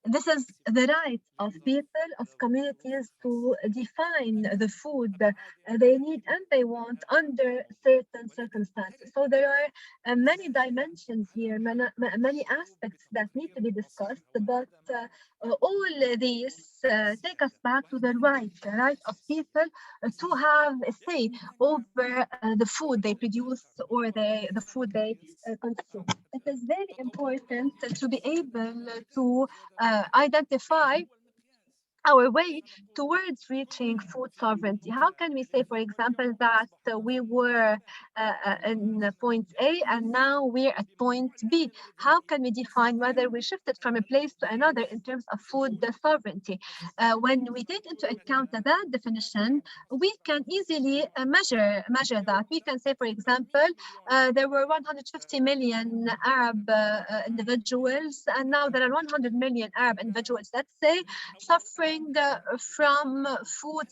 A: This is the right of people, of communities to define the food they need and they want under certain circumstances. So there are many dimensions here, many aspects that need to be discussed, but all these take us back to the right of people to have a say over the food they produce or the food they consume. It is very important to be able to identify our way towards reaching food sovereignty. How can we say, for example, that we were in point A and now we're at point B? How can we define whether we shifted from a place to another in terms of food sovereignty? When we take into account that definition, we can easily measure that. We can say, for example, there were 150 million Arab individuals, and now there are 100 million Arab individuals, let's say, suffering from food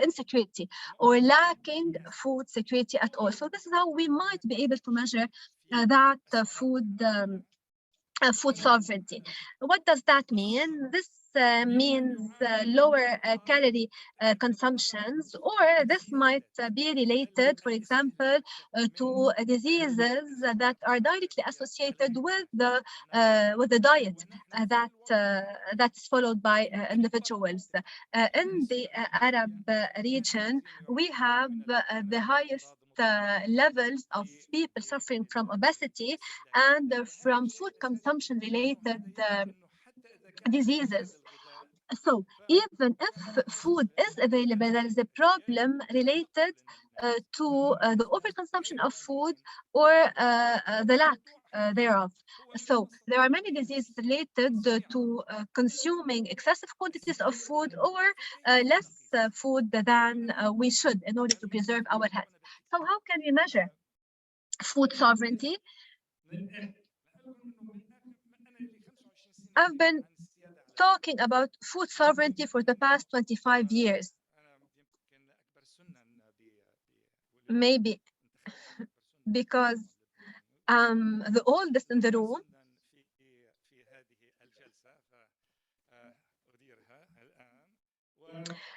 A: insecurity or lacking food security at all. So this is how we might be able to measure that food sovereignty. What does that mean? This means lower calorie consumptions, or this might be related, for example, to diseases that are directly associated with the diet that's followed by individuals. In the Arab region, we have the highest levels of people suffering from obesity and from food consumption related diseases. So even if food is available, there is a problem related to the overconsumption of food or the lack thereof. So there are many diseases related to consuming excessive quantities of food or less food than we should in order to preserve our health. So how can we measure food sovereignty? I've been talking about food sovereignty for the past 25 years. Maybe because I'm the oldest in the room.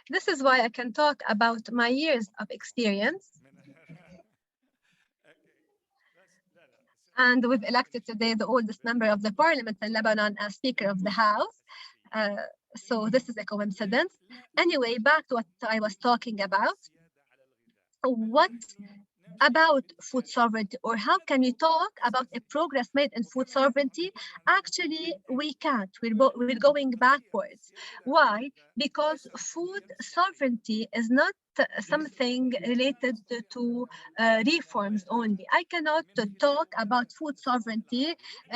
A: This is why I can talk about my years of experience. And we've elected today the oldest member of the parliament in Lebanon as Speaker of the House. So this is a coincidence. Anyway, back to what I was talking about. What about food sovereignty, or how can we talk about a progress made in food sovereignty? Actually, we can't. We're going backwards. Why? Because food sovereignty is not something related to reforms only. I cannot talk about food sovereignty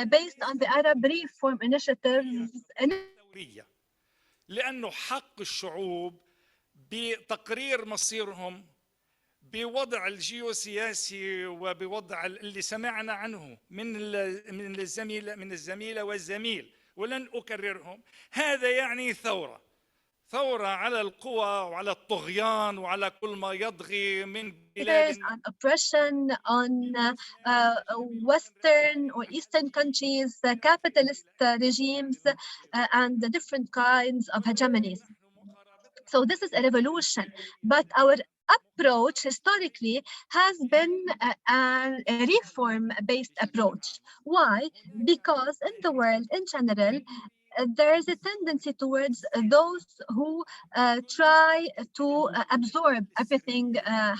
A: based on the Arab reform initiatives.
E: لأنه حق الشعوب بتقرير مصيرهم بوضع الجيوسياسي وبوضع اللي سمعنا عنه من الزميلة والزميل، ولن أكررهم. هذا يعني ثورة على القوى وعلى الطغيان وعلى كل ما يضغي من بلاد
A: on oppression on Western or Eastern countries, capitalist regimes, and the different kinds of hegemonies. So this is a revolution, but our approach historically has been a reform-based approach. Why? Because in the world in general, there is a tendency towards those who try to absorb everything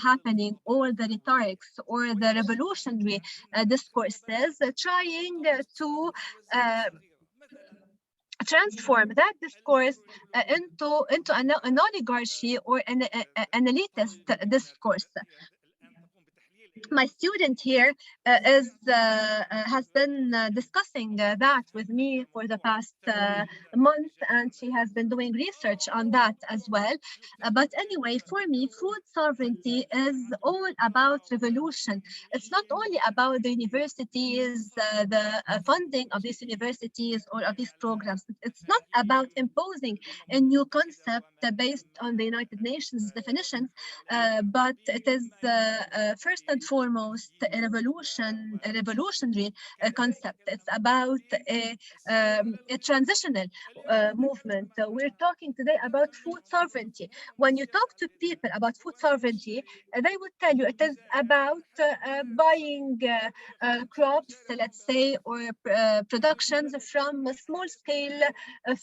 A: happening, all the rhetorics or the revolutionary discourses, trying to transform that discourse into an oligarchy or an elitist discourse. My student here has been discussing that with me for the past month, and she has been doing research on that as well. But anyway, for me, food sovereignty is all about revolution. It's not only about the universities, the funding of these universities or of these programs. It's not about imposing a new concept based on the United Nations definitions, but it is first and foremost a revolutionary concept. It's about a transitional movement. We're talking today about food sovereignty. When you talk to people about food sovereignty, they would tell you it is about buying crops, let's say, or productions from small-scale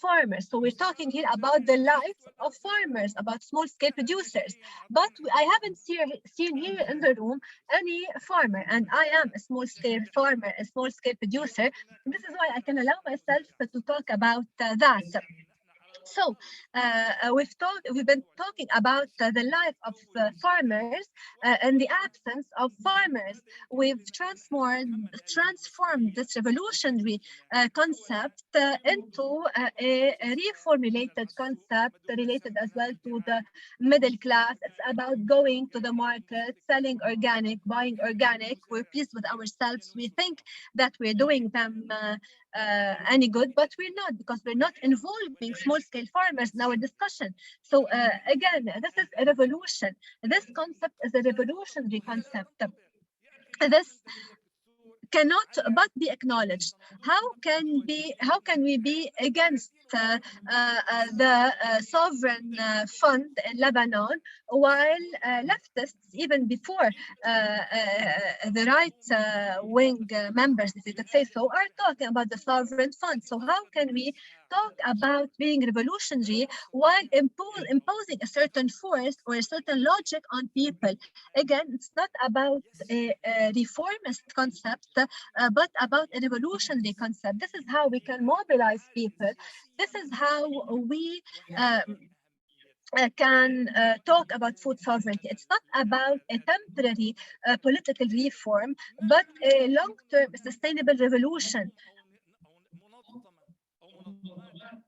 A: farmers. So we're talking here about the life of farmers, about small-scale producers. But I haven't seen here in the room any farmer, and I am a small-scale farmer, a small-scale producer. This is why I can allow myself to talk about that. So we've been talking about the life of farmers and the absence of farmers. We've transformed this revolutionary concept into a reformulated concept related as well to the middle class. It's about going to the market, selling organic, buying organic. We're pleased with ourselves. We think that we're doing them any good, but we're not, because we're not involving small-scale farmers in our discussion. So again, this is a revolution. This concept is a revolutionary concept. This cannot but be acknowledged. How can we be against the sovereign fund in Lebanon, while leftists, even before the right-wing members, if you could say so, are talking about the sovereign fund? So how can we talk about being revolutionary while imposing a certain force or a certain logic on people? Again, it's not about a reformist concept, but about a revolutionary concept. This is how we can mobilize people. This is how we can talk about food sovereignty. It's not about a temporary political reform, but a long-term sustainable revolution.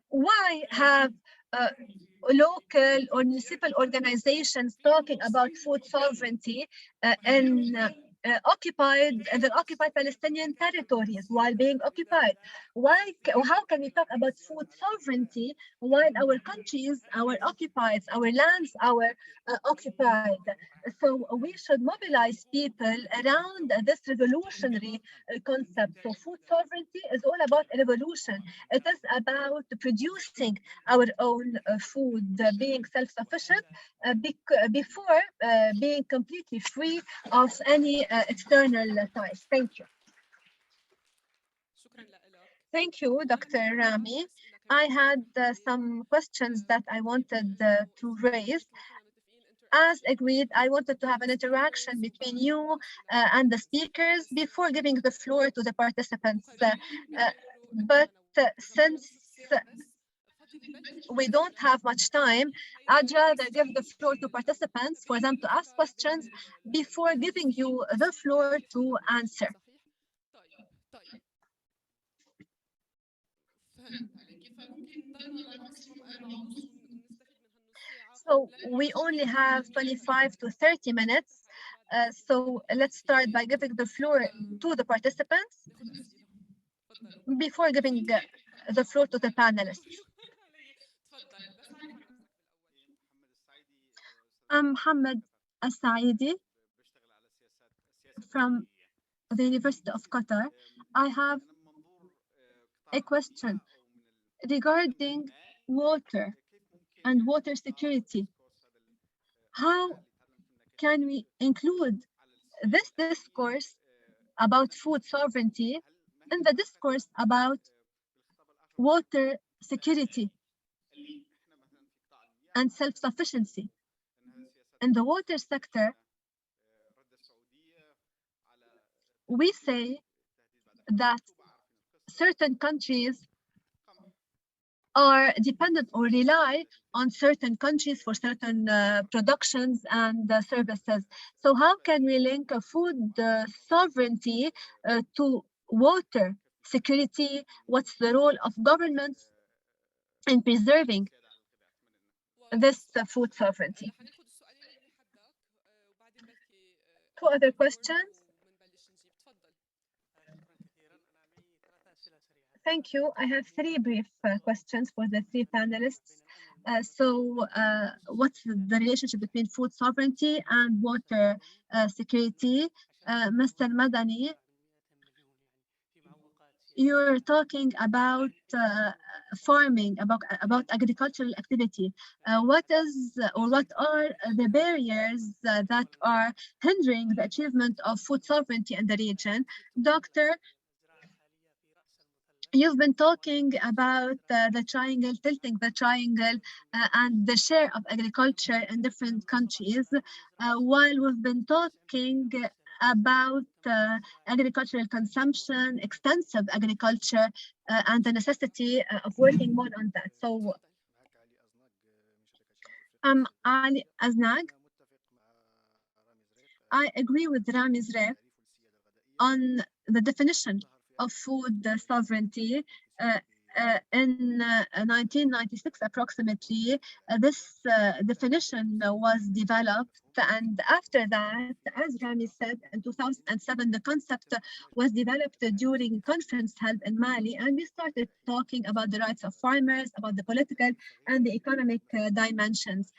A: Why have local or municipal organizations talking about food sovereignty in the occupied Palestinian territories while being occupied? How can we talk about food sovereignty while our countries, our occupied, our lands are occupied? So we should mobilize people around this revolutionary concept. So food sovereignty is all about a revolution. It is about producing our own food, being self-sufficient before being completely free of any external ties. Thank you. Thank you, Dr. Rami. I had some questions that I wanted to raise. As agreed, I wanted to have an interaction between you and the speakers before giving the floor to the participants. But since we don't have much time, I'd rather give the floor to participants for them to ask questions before giving you the floor to answer. So we only have 25 to 30 minutes. So let's start by giving the floor to the participants before giving the floor to the panelists. I'm Mohammed Al-Saidi from the University of Qatar. I have a question regarding water and water security. How can we include this discourse about food sovereignty in the discourse about water security and self-sufficiency? In the water sector, we say that certain countries are dependent or rely on certain countries for certain productions and services. So how can we link food sovereignty to water security? What's the role of governments in preserving this food sovereignty? Two other questions. Thank you. I have three brief questions for the three panelists. What's the relationship between food sovereignty and water security? Mr. Medani, you're talking about farming, about agricultural activity. What are the barriers that are hindering the achievement of food sovereignty in the region? Doctor, you've been talking about the triangle, tilting the triangle and the share of agriculture in different countries, while we've been talking about agricultural consumption, extensive agriculture, and the necessity of working more on that. So I'm Ali Aznag. I agree with Rami's rep on the definition of food sovereignty. In 1996, approximately, this definition was developed. And after that, as Rami said, in 2007, the concept was developed during a conference held in Mali. And we started talking about the rights of farmers, about the political and the economic dimensions.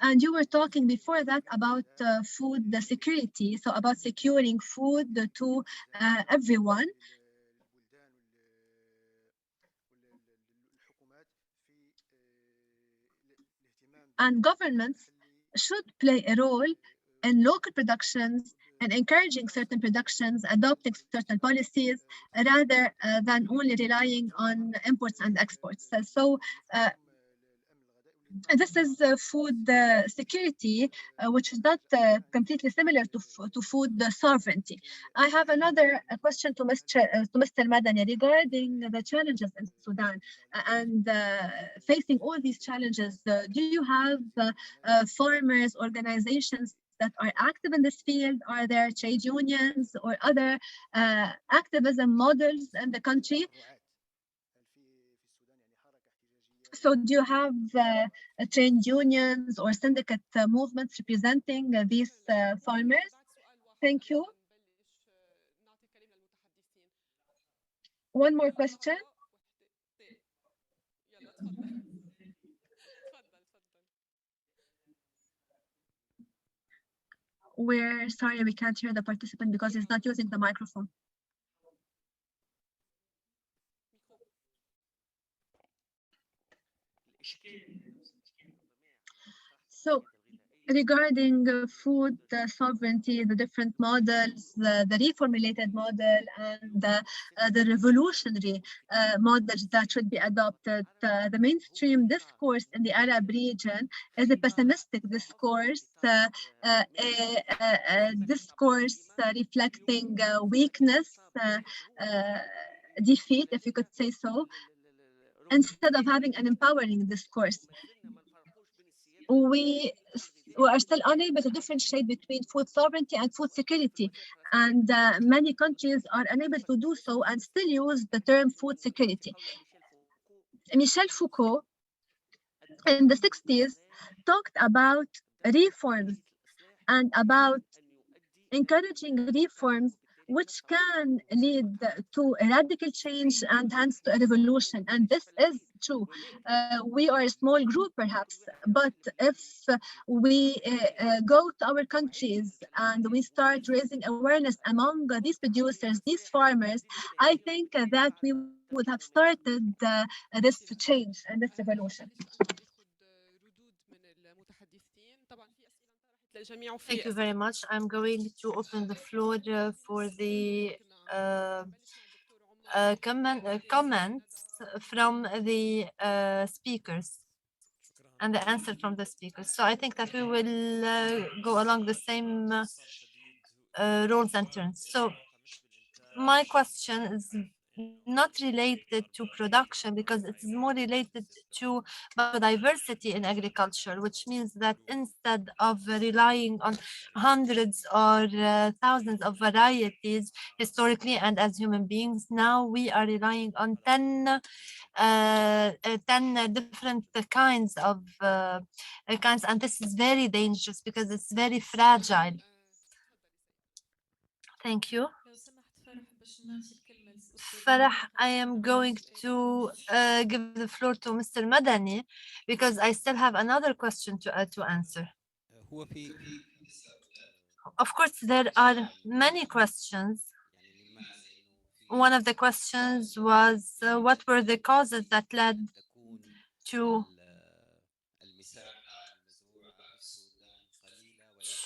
A: And you were talking before that about food security, so about securing food to everyone. And governments should play a role in local productions and encouraging certain productions, adopting certain policies, rather than only relying on imports and exports. This is food security, which is not completely similar to food sovereignty. I have another question to Mr. Medani regarding the challenges in Sudan. And facing all these challenges, do you have farmers, organizations that are active in this field? Are there trade unions or other activism models in the country? So do you have trade unions or syndicate movements representing these farmers? Thank you. One more question. We're sorry, we can't hear the participant because he's not using the microphone. So regarding food sovereignty, the different models, the reformulated model, and the revolutionary models that should be adopted. The mainstream discourse in the Arab region is a pessimistic discourse, a discourse reflecting weakness, defeat, if you could say so, instead of having an empowering discourse. We are still unable to differentiate between food sovereignty and food security, and many countries are unable to do so and still use the term food security. Michel Foucault in the 60s talked about reforms and about encouraging reforms which can lead to a radical change and hence to a revolution. And this is true. We are a small group perhaps, but if we go to our countries and we start raising awareness among these producers, these farmers, I think that we would have started this change and this revolution.
B: Thank you very much. I'm going to open the floor for the comments from the speakers and the answer from the speakers. So I think that we will go along the same roles and turns. So my question is not related to production because it's more related to biodiversity in agriculture, which means that instead of relying on hundreds or thousands of varieties historically and as human beings, now we are relying on 10 different kinds of kinds, and this is very dangerous because it's very fragile. Thank you. Farah, I am going to give the floor to Mr. Medani because I still have another question to answer. Of course, there are many questions. One of the questions was what were the causes that led to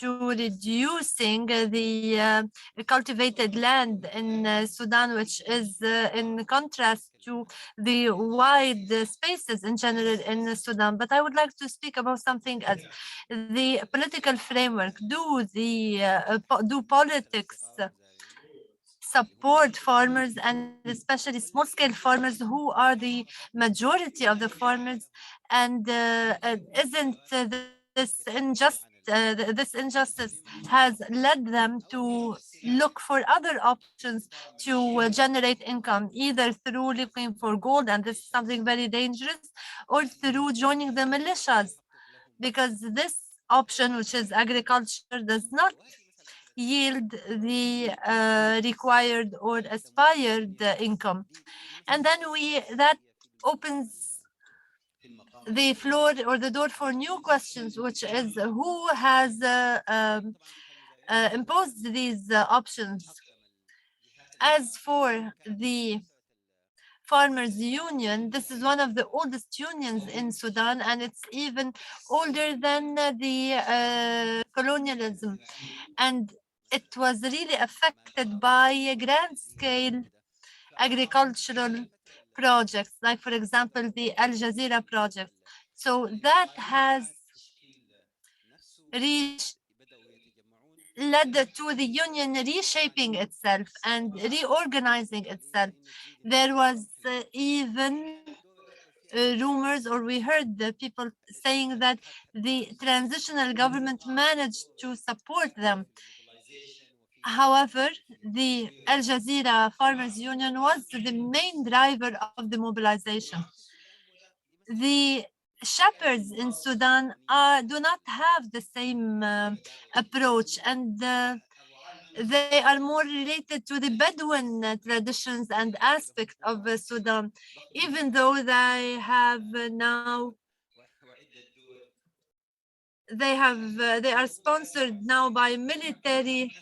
B: reducing the cultivated land in Sudan, which is in contrast to the wide spaces in general in Sudan. But I would like to speak about something else. The political framework. Do politics support farmers, and especially small-scale farmers who are the majority of the farmers? And isn't this injustice has led them to look for other options to generate income, either through looking for gold, and this is something very dangerous, or through joining the militias, because this option, which is agriculture, does not yield the required or aspired income. And then that opens the floor or the door for new questions, which is who has imposed these options. As for the Farmers Union, this is one of the oldest unions in Sudan, and it's even older than the colonialism. And it was really affected by grand-scale agricultural projects, like, for example, the Al Jazeera project. So that has led to the union reshaping itself and reorganizing itself. There was even rumors, or we heard the people saying that the transitional government managed to support them. However, the Al Jazeera Farmers Union was the main driver of the mobilization. The shepherds in Sudan do not have the same approach, and they are more related to the Bedouin traditions and aspects of Sudan, even though they have they are sponsored now by military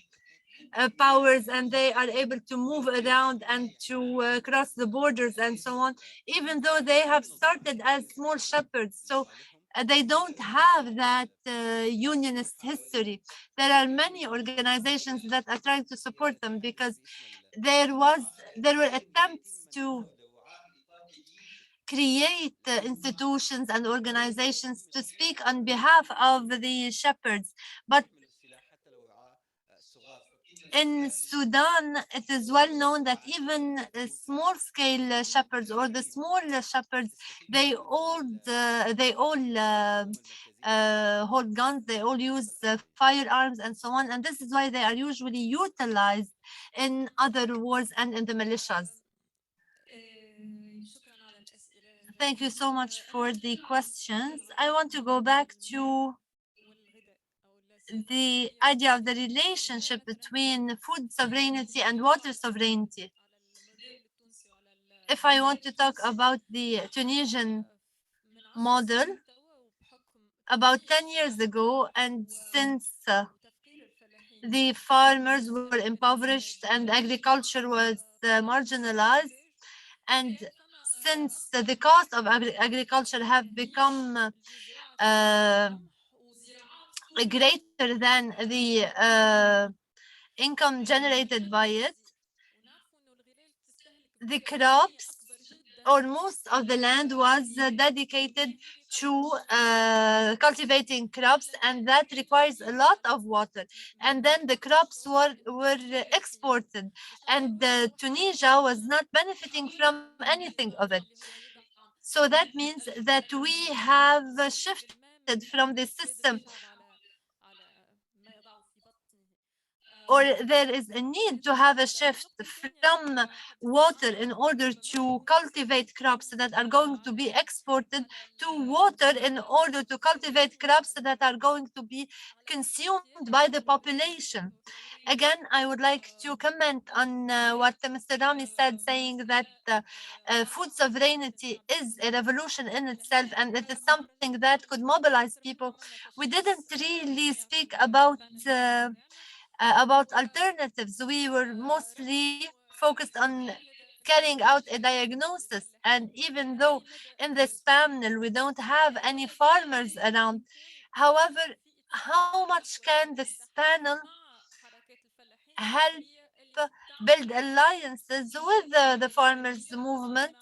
B: powers, and they are able to move around and to cross the borders and so on, even though they have started as small shepherds. So They don't have that unionist history. There are many organizations that are trying to support them because there were attempts to create institutions and organizations to speak on behalf of the shepherds. But in Sudan, it is well known that even small-scale shepherds or the small shepherds, they all hold guns, they all use firearms and so on, and this is why they are usually utilized in other wars and in the militias. Thank you so much for the questions. I want to go back to the idea of the relationship between food sovereignty and water sovereignty. If I want to talk about the Tunisian model, about 10 years ago, and since the farmers were impoverished and agriculture was marginalized, and since the cost of agriculture have become greater than the income generated by it, the crops or most of the land was dedicated to cultivating crops, and that requires a lot of water. And then the crops were exported, and Tunisia was not benefiting from anything of it. So that means that we have shifted from the system, or there is a need to have a shift from water in order to cultivate crops that are going to be exported to water in order to cultivate crops that are going to be consumed by the population. Again, I would like to comment on what Mr. Rami said, saying that food sovereignty is a revolution in itself, and it is something that could mobilize people. We didn't really speak about alternatives. We were mostly focused on carrying out a diagnosis. And even though in this panel we don't have any farmers around, however, how much can this panel help build alliances with the farmers' movement,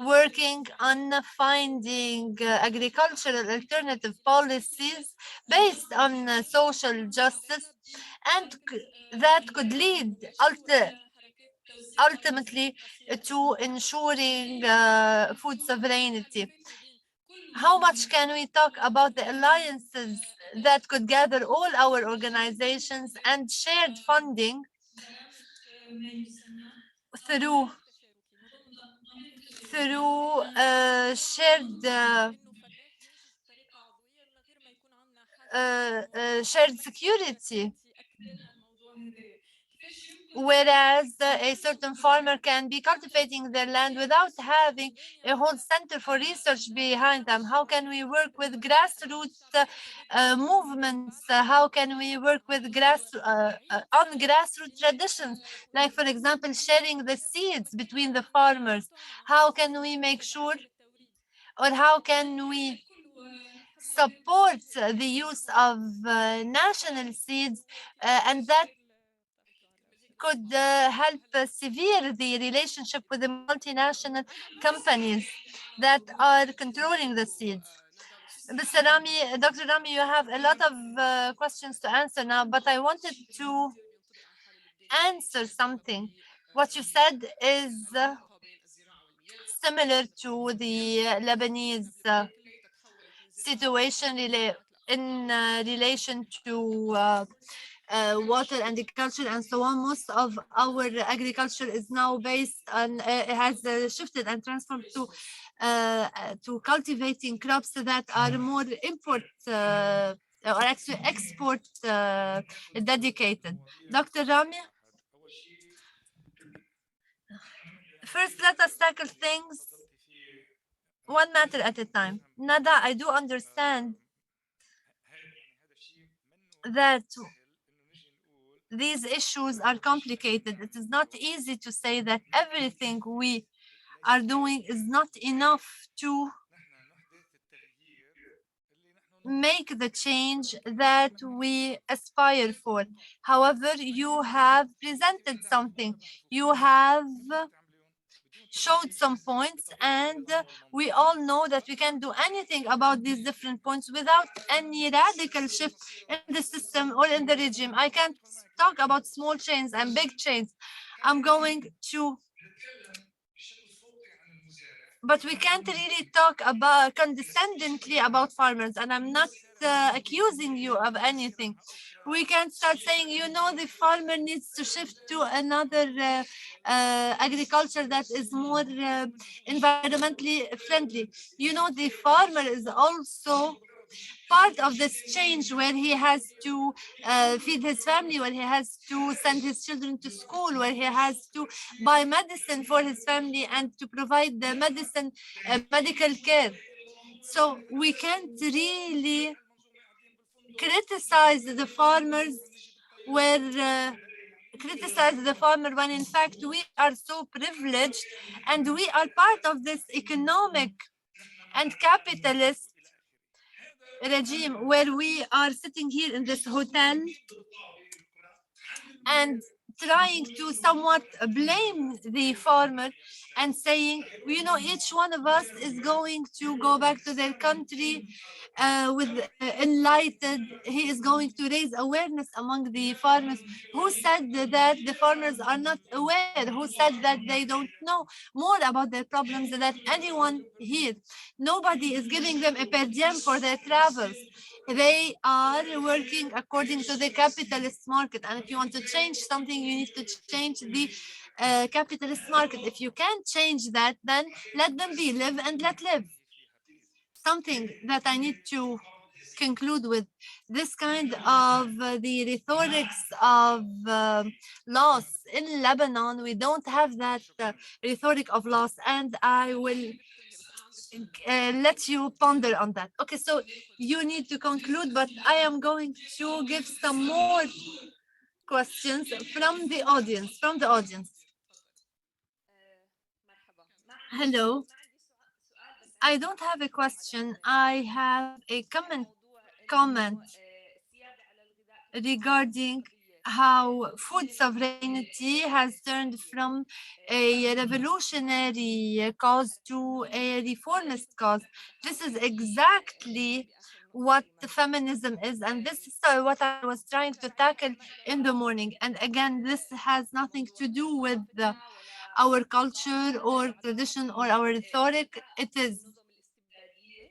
B: working on finding agricultural alternative policies based on social justice, and that could lead ultimately to ensuring food sovereignty. How much can we talk about the alliances that could gather all our organizations and shared funding through shared security, whereas a certain farmer can be cultivating their land without having a whole center for research behind them. How can we work with grassroots movements? How can we work with on grassroots traditions? Like, for example, sharing the seeds between the farmers. How can we make sure, or how can we support the use of national seeds, and that could help severe the relationship with the multinational companies that are controlling the seeds. Mr. Rami, Dr. Rami, you have a lot of questions to answer now, but I wanted to answer something. What you said is similar to the Lebanese situation in relation to water, agriculture, and so on. Most of our agriculture is now based on, has shifted and transformed to cultivating crops that are more import or actually export dedicated. Dr. Rami? First, let us tackle things one matter at a time. Nada, I do understand that these issues are complicated. It is not easy to say that everything we are doing is not enough to make the change that we aspire for. However, you have presented something. You have showed some points, and we all know that we can't do anything about these different points without any radical shift in the system or in the regime. I can't talk about small chains and big chains. I'm going to, but we can't really talk about condescendingly about farmers, and I'm not accusing you of anything. We can't start saying, you know, the farmer needs to shift to another agriculture that is more environmentally friendly. You know, the farmer is also part of this change where he has to feed his family, where he has to send his children to school, where he has to buy medicine for his family and to provide the medicine, medical care. So we can't really criticize the farmers where criticize the farmer when in fact we are so privileged and we are part of this economic and capitalist regime where we are sitting here in this hotel and trying to somewhat blame the farmer and saying, you know, each one of us is going to go back to their country with enlightened, he is going to raise awareness among the farmers. Who said that the farmers are not aware? Who said that they don't know more about their problems than anyone here? Nobody is giving them a per diem for their travels. They are working according to the capitalist market. And if you want to change something, you need to change the capitalist market. If you can't change that, then let them be, live and let live. Something that I need to conclude with, this kind of the rhetorics of loss in Lebanon, we don't have that rhetoric of loss, and I will let you ponder on that. Okay, so you need to conclude, but I am going to give some more questions from the audience. Hello. I don't have a question. I have a comment regarding how food sovereignty has turned from a revolutionary cause to a reformist cause. This is exactly what feminism is, and this is what I was trying to tackle in the morning. And again, this has nothing to do with our culture or tradition or our rhetoric. It is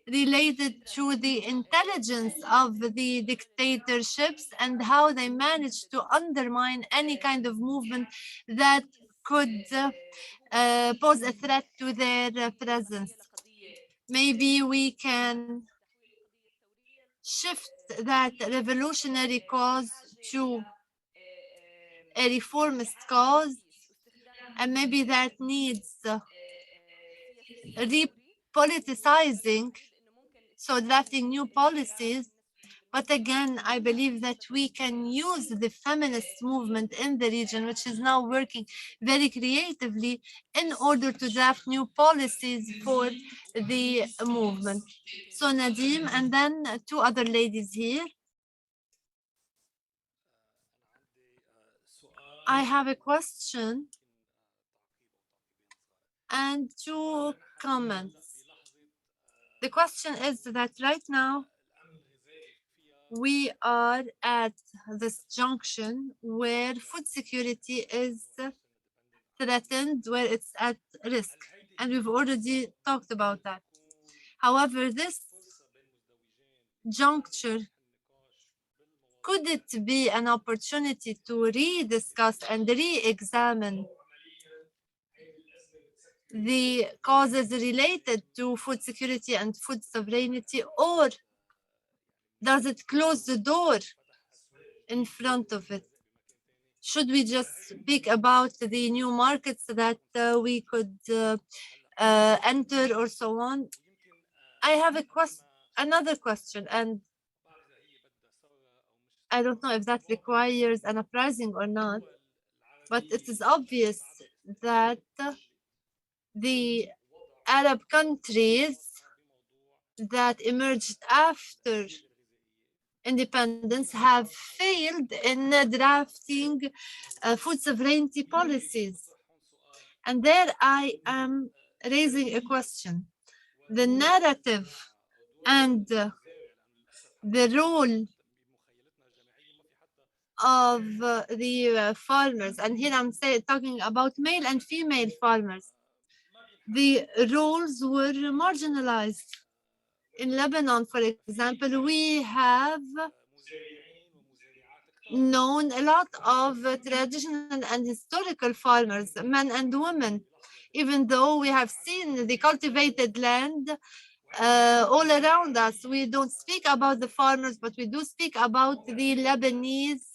B: related to the intelligence of the dictatorships and how they managed to undermine any kind of movement that could pose a threat to their presence. Maybe we can shift that revolutionary cause to a reformist cause, and maybe that needs repoliticizing, so drafting new policies. But again, I believe that we can use the feminist movement in the region, which is now working very creatively in order to draft new policies for the movement. So Nadim, and then two other ladies here. I have a question and two comments. The question is that right now, we are at this junction where food security is threatened, where it's at risk. And we've already talked about that. However, this juncture, could it be an opportunity to rediscuss and re-examine the causes related to food security and food sovereignty, or does it close the door in front of it? Should we just speak about the new markets that we could enter or so on? I have another question, and I don't know if that requires an uprising or not, but it is obvious that the Arab countries that emerged after independence have failed in drafting food sovereignty policies. And there I am raising a question. The narrative and the role of the farmers, and here I'm talking about male and female farmers, the roles were marginalized. In Lebanon, for example, we have known a lot of traditional and historical farmers, men and women, even though we have seen the cultivated land all around us. We don't speak about the farmers, but we do speak about the Lebanese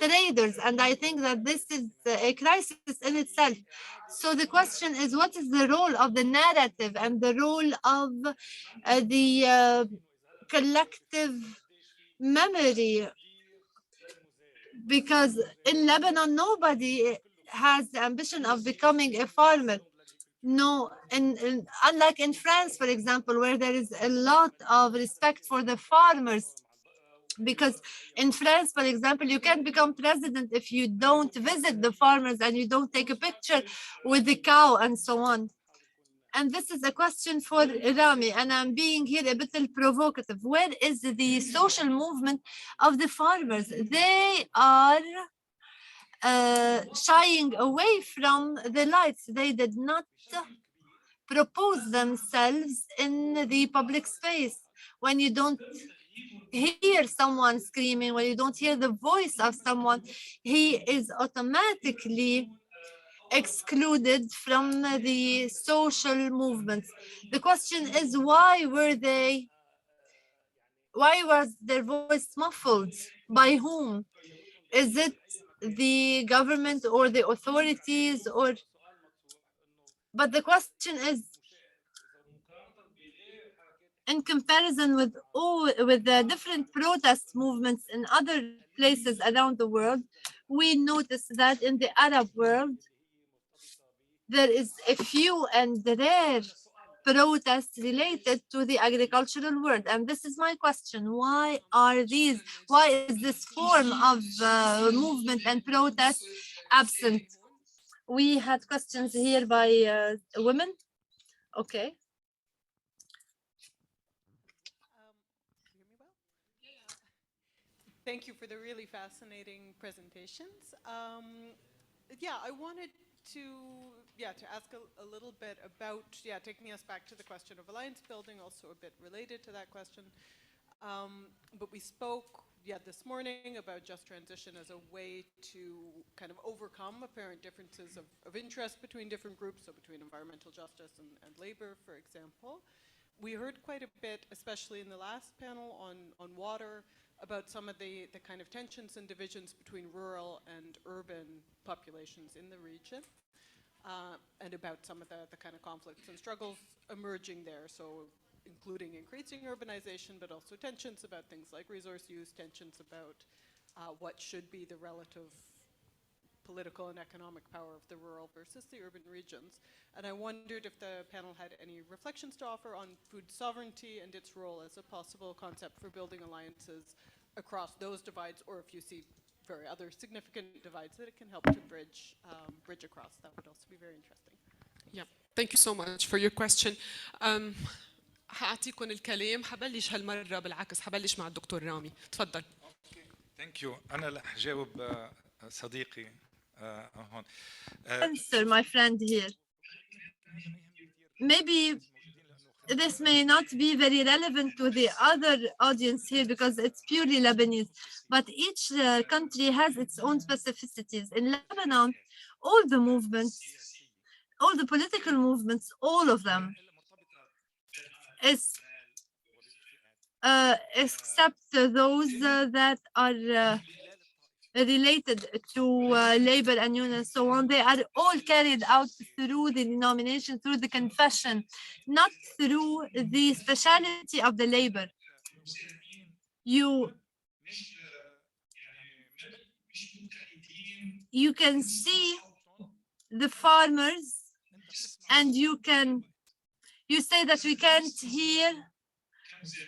B: traders. And I think that this is a crisis in itself. So the question is, what is the role of the narrative and the role of the collective memory? Because in Lebanon, nobody has the ambition of becoming a farmer. No, and unlike in France, for example, where there is a lot of respect for the farmers, because in France, for example, you can't become president if you don't visit the farmers and you don't take a picture with the cow and so on. And this is a question for Rami, and I'm being here a bit provocative. Where is the social movement of the farmers? They are shying away from the lights. They did not propose themselves in the public space. When you don't hear someone screaming, when you don't hear the voice of someone, he is automatically excluded from the social movements. The question is, why was their voice muffled? By whom? Is it the government or the authorities? But the question is, in comparison with the different protest movements in other places around the world, we notice that in the Arab world, there is a few and rare protests related to the agricultural world. And this is my question. Why is this form of movement and protest absent? We had questions here by women. Okay.
F: Thank you for the really fascinating presentations. I wanted to ask a little bit about, taking us back to the question of alliance building, also a bit related to that question. But we spoke, this morning about just transition as a way to kind of overcome apparent differences of interest between different groups, so between environmental justice and labor, for example. We heard quite a bit, especially in the last panel on water, about some of the kind of tensions and divisions between rural and urban populations in the region, and about some of the kind of conflicts and struggles emerging there. So including increasing urbanization, but also tensions about things like resource use, tensions about what should be the relative political and economic power of the rural versus the urban regions. And I wondered if the panel had any reflections to offer on food sovereignty and its role as a possible concept for building alliances across those divides, or if you see very other significant divides that it can help to bridge across. That would also be very interesting.
D: Yeah, thank you so much for your question. حأعطيكم الكلام. حبلش هالمرة بالعكس، حبلش مع الدكتور رامي. تفضل.
E: Thank you. أنا رح أجاوب صديقي هون.
B: Answer, my friend here. Maybe this may not be very relevant to the other audience here because it's purely Lebanese, but each country has its own specificities. In Lebanon, all the movements, all the political movements, all of them, except those that are related to labor and union and so on, they are all carried out through the denomination, through the confession, not through the speciality of the labor. You can see the farmers, and you say that we can't hear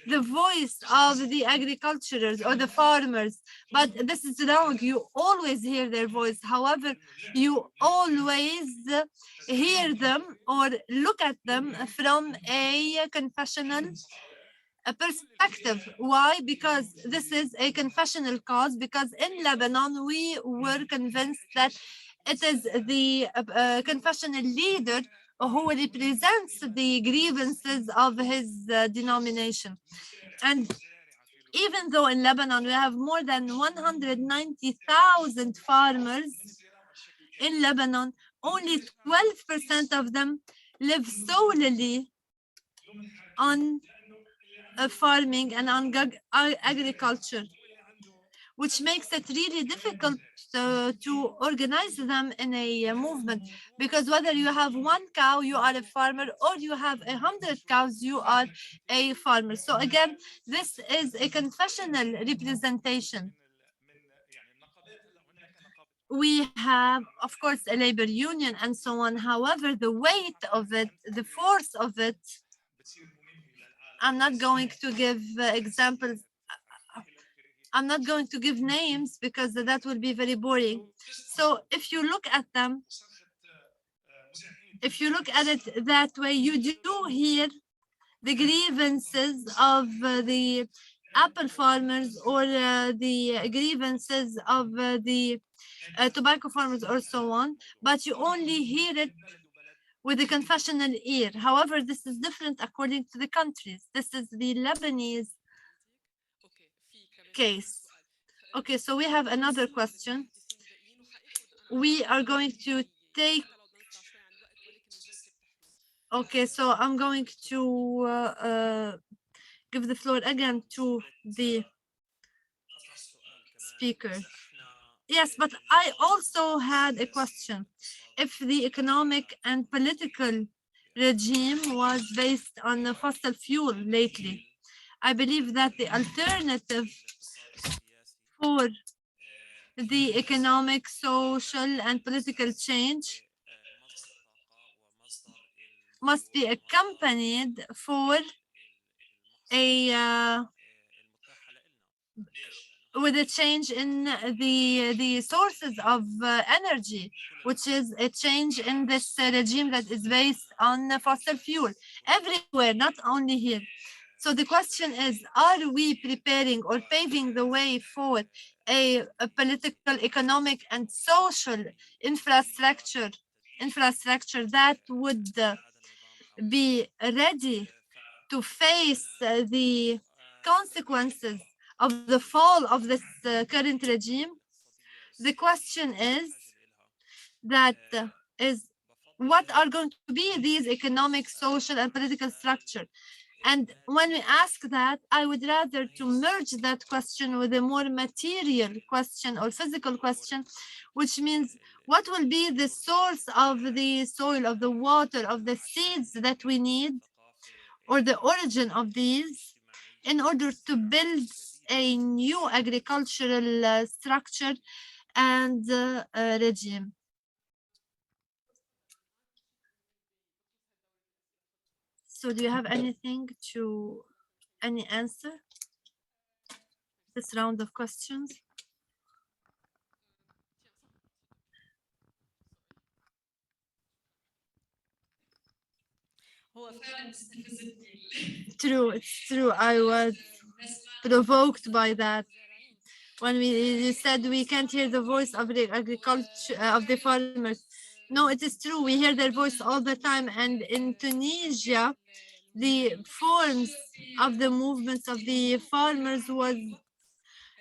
B: the voice of the agriculturers or the farmers, but this is wrong. You always hear their voice. However, you always hear them or look at them from a confessional perspective. Why? Because this is a confessional cause, because in Lebanon, we were convinced that it is the confessional leader who represents the grievances of his denomination. And even though in Lebanon we have more than 190,000 farmers in Lebanon, only 12% of them live solely on farming and on agriculture, which makes it really difficult to organize them in a movement, because whether you have one cow, you are a farmer, or you have 100 cows, you are a farmer. So again, this is a confessional representation. We have, of course, a labor union and so on. However, the weight of it, the force of it, I'm not going to give examples. I'm not going to give names because that will be very boring. So if you look at them, if you look at it that way, you do hear the grievances of the apple farmers or the grievances of the tobacco farmers or so on, but you only hear it with a confessional ear. However, this is different according to the countries. This is the Lebanese case. Okay, so we have another question. We are going to take. Okay, so I'm going to give the floor again to the speaker. Yes, but I also had a question. If the economic and political regime was based on the fossil fuel lately, I believe that the alternative for the economic, social, and political change must be accompanied for a with a change in the sources of energy, which is a change in this regime that is based on fossil fuel everywhere, not only here. So the question is, are we preparing or paving the way for a political, economic, and social infrastructure that would be ready to face the consequences of the fall of this current regime? The question is what are going to be these economic, social, and political structure? And when we ask that, I would rather to merge that question with a more material question or physical question, which means what will be the source of the soil, of the water, of the seeds that we need, or the origin of these, in order to build a new agricultural structure and regime. So do you have anything to, any answer? This round of questions? True, it's true. I was provoked by that. When you said we can't hear the voice of the agriculture, of the farmers. No, it is true. We hear their voice all the time. And in Tunisia, the forms of the movements of the farmers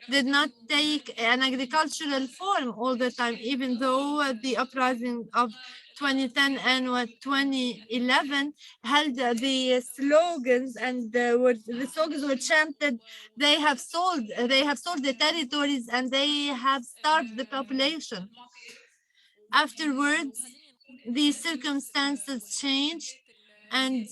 B: did not take an agricultural form all the time, even though the uprising of 2010 and 2011 held the slogans, and the slogans were chanted. They have sold the territories, and they have starved the population. Afterwards, the circumstances changed, and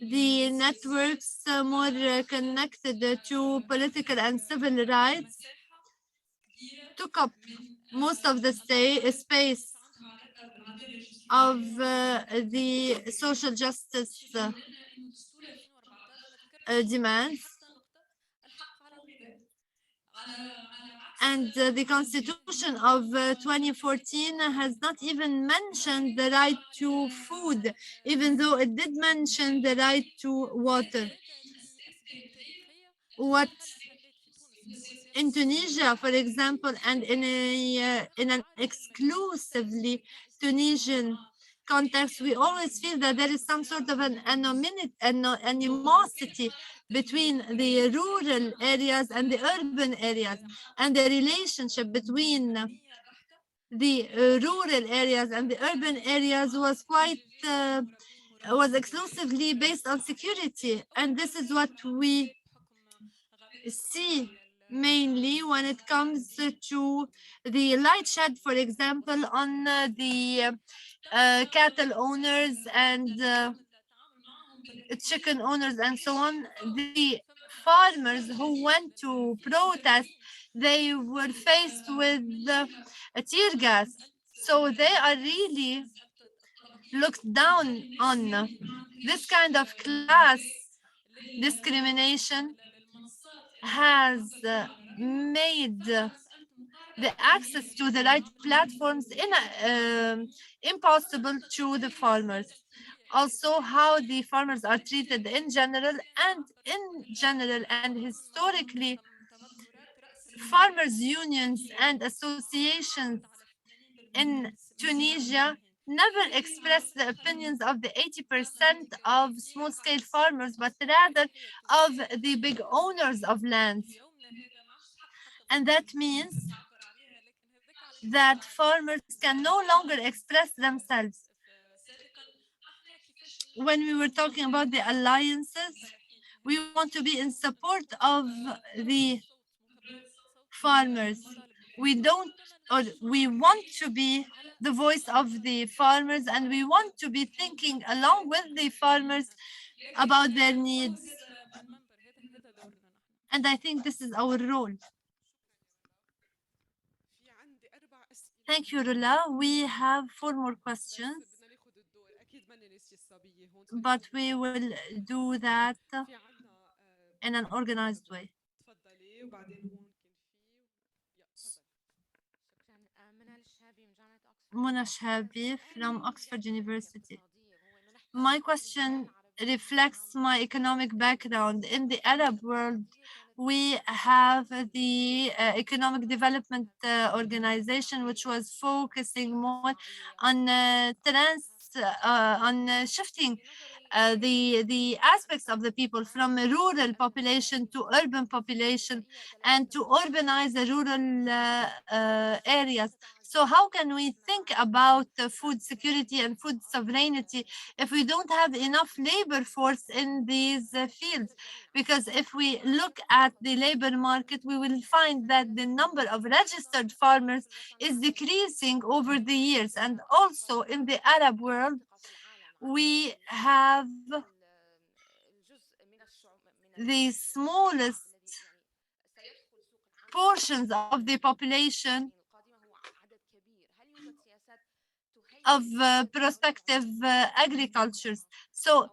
B: the networks more connected to political and civil rights took up most of the space. of the social justice demands. And the Constitution of 2014 has not even mentioned the right to food, even though it did mention the right to water. What in Tunisia, for example, and in an exclusively Tunisian context, we always feel that there is some sort of an animosity between the rural areas and the urban areas, and the relationship between the rural areas and the urban areas was was exclusively based on security. And this is what we see mainly when it comes to the light shed, for example, on the cattle owners and chicken owners and so on. The farmers who went to protest, they were faced with a tear gas. So they are really looked down on. This kind of class discrimination has made the access to the right platforms impossible to the farmers. Also, how the farmers are treated in general and historically, farmers' unions and associations in Tunisia never expressed the opinions of the 80% of small-scale farmers, but rather of the big owners of lands. And that means that farmers can no longer express themselves. When we were talking about the alliances, we want to be in support of the farmers. We want to be the voice of the farmers, and we want to be thinking along with the farmers about their needs. And I think this is our role. Thank you, Rula. We have 4 more questions, but we will do that in an organized way. Mona Shabi from Oxford University. My question reflects my economic background. In the Arab world, we have the Economic Development Organization, which was focusing more on shifting the aspects of the people from a rural population to urban population, and to urbanize the rural areas. So how can we think about food security and food sovereignty if we don't have enough labor force in these fields? Because if we look at the labor market, we will find that the number of registered farmers is decreasing over the years. And also in the Arab world, we have the smallest portions of the population of prospective agricultures. So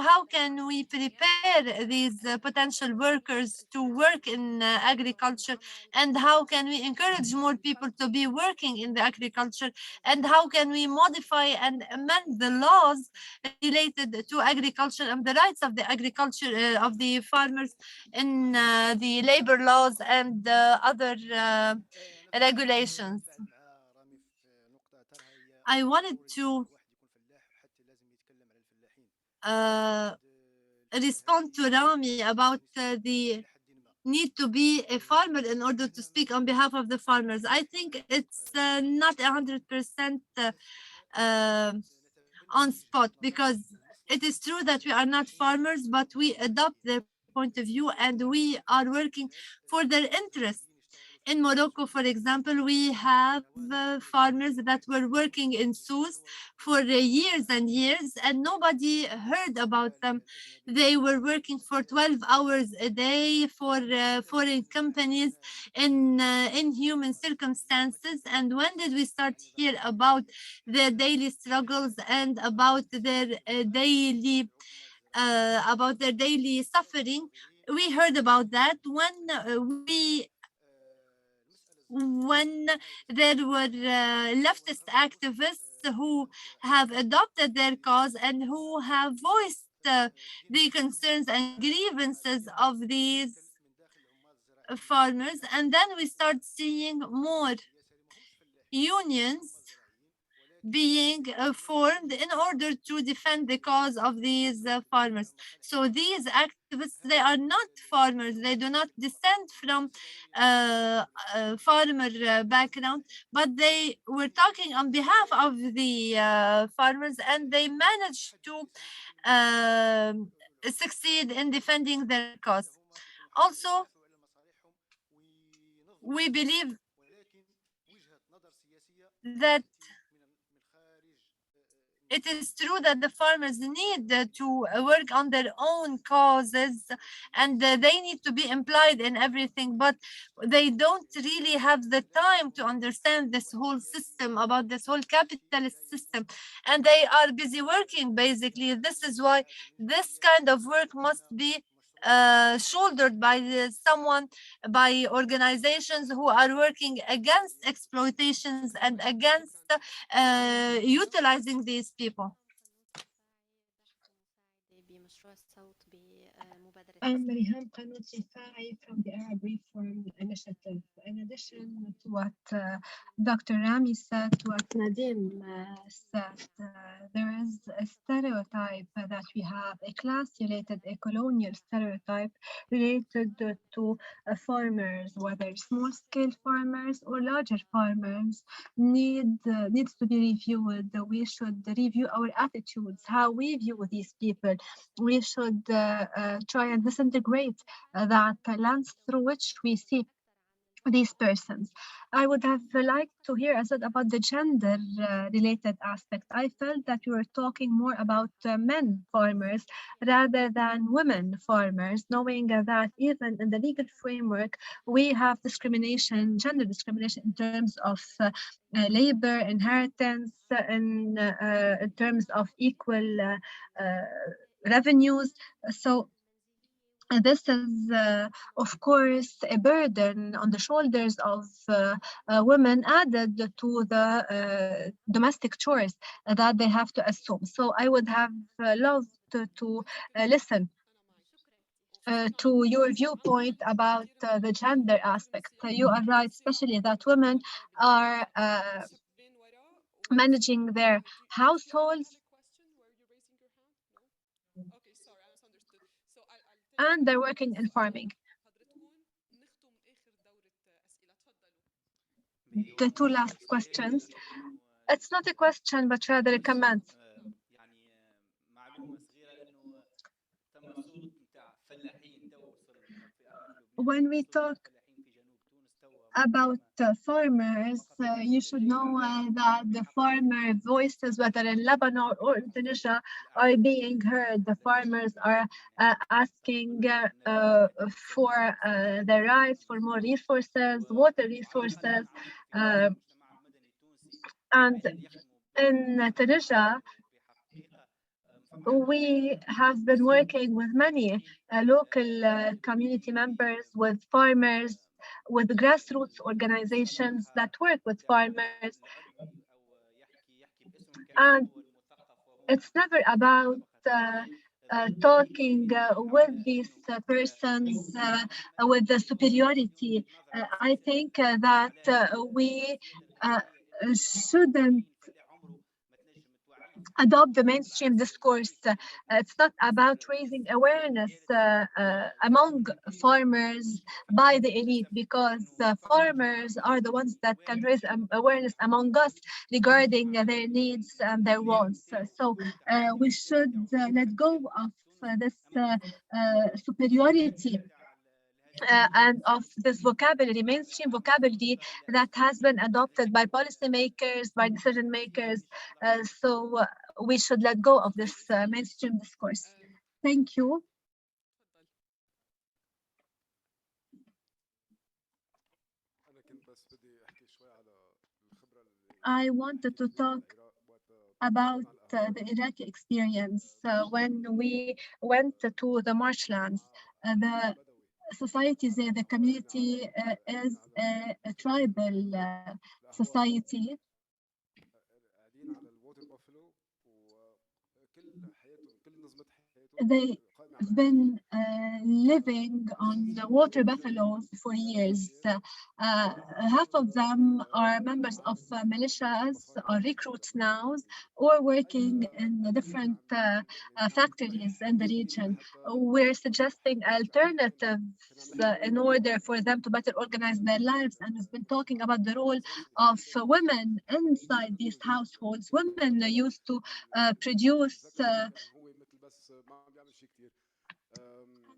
B: how can we prepare these potential workers to work in agriculture? And how can we encourage more people to be working in the agriculture? And how can we modify and amend the laws related to agriculture and the rights of the agriculture of the farmers in the labor laws and other regulations? I wanted to respond to Rami about the need to be a farmer in order to speak on behalf of the farmers. I think it's not 100% on spot, because it is true that we are not farmers, but we adopt their point of view and we are working for their interests. In Morocco, for example, we have farmers that were working in Sousse for years and years, and nobody heard about them. They were working for 12 hours a day for foreign companies in inhuman circumstances. And when did we start hear about their daily struggles and about their daily suffering? We heard about that when there were leftist activists who have adopted their cause and who have voiced the concerns and grievances of these farmers. And then we start seeing more unions being formed in order to defend the cause of these farmers. So these activists, they are not farmers. They do not descend from farmer background, but they were talking on behalf of the farmers, and they managed to succeed in defending their cause. Also, we believe that it is true that the farmers need to work on their own causes, and they need to be implied in everything, but they don't really have the time to understand this whole system, about this whole capitalist system, and they are busy working, basically. This is why this kind of work must be shouldered by by organizations who are working against exploitations and against utilizing these people.
A: I'm Mariham Qanut Rifai from the Arab Reform Initiative. In addition to what Dr. Rami said, to what Nadim said, there is a stereotype that we have, a class-related, a colonial stereotype related to farmers, whether small-scale farmers or larger farmers, needs to be reviewed. We should review our attitudes, how we view these people. We should try and disintegrate that lens through which we see these persons. I would have liked to hear as well about the gender related aspect. I felt that we were talking more about men farmers rather than women farmers, knowing that even in the legal framework, we have discrimination, gender discrimination in terms of labor, inheritance, in terms of equal revenues. So this is, of course, a burden on the shoulders of women added to the domestic chores that they have to assume. So I would have loved to listen to your viewpoint about the gender aspect. You are right, especially that women are managing their households, and they're working in farming. The two last questions. It's not a question, but rather a comment. When we talk about farmers, you should know that the farmer voices, whether in Lebanon or in Tunisia, are being heard. The farmers are asking for their rights, for more resources, water resources. And in Tunisia, we have been working with many local community members, with farmers, with grassroots organizations that work with farmers. And it's never about talking with these persons with the superiority. I think that we shouldn't adopt the mainstream discourse. It's not about raising awareness among farmers by the elite, because farmers are the ones that can raise awareness among us regarding their needs and their wants. So we should let go of this superiority and of this vocabulary, mainstream vocabulary that has been adopted by policymakers, by decision makers. So we should let go of this mainstream discourse. Thank you. I wanted to talk about the Iraqi experience. When we went to the marshlands, the society there, the community is a tribal society. They've been living on the water buffaloes for years. Half of them are members of militias or recruits now, or working in different factories in the region. We're suggesting alternatives in order for them to better organize their lives. And we've been talking about the role of women inside these households. Women used to produce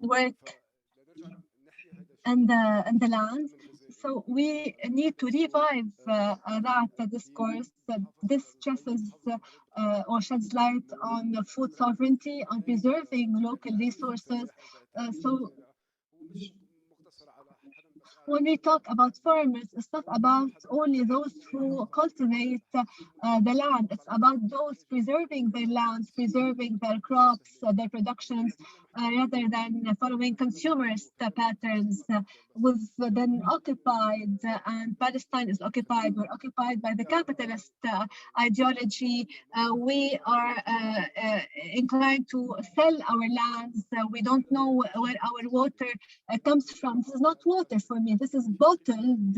A: work in the land. So we need to revive that discourse. This stresses or sheds light on food sovereignty, on preserving local resources. So when we talk about farmers, it's not about only those who cultivate the land. It's about those preserving their lands, preserving their crops, their productions, rather than following consumerist patterns. We've been occupied, and Palestine is occupied. We're occupied by the capitalist ideology. We are inclined to sell our lands. We don't know where our water comes from. This is not water for me. This is bottled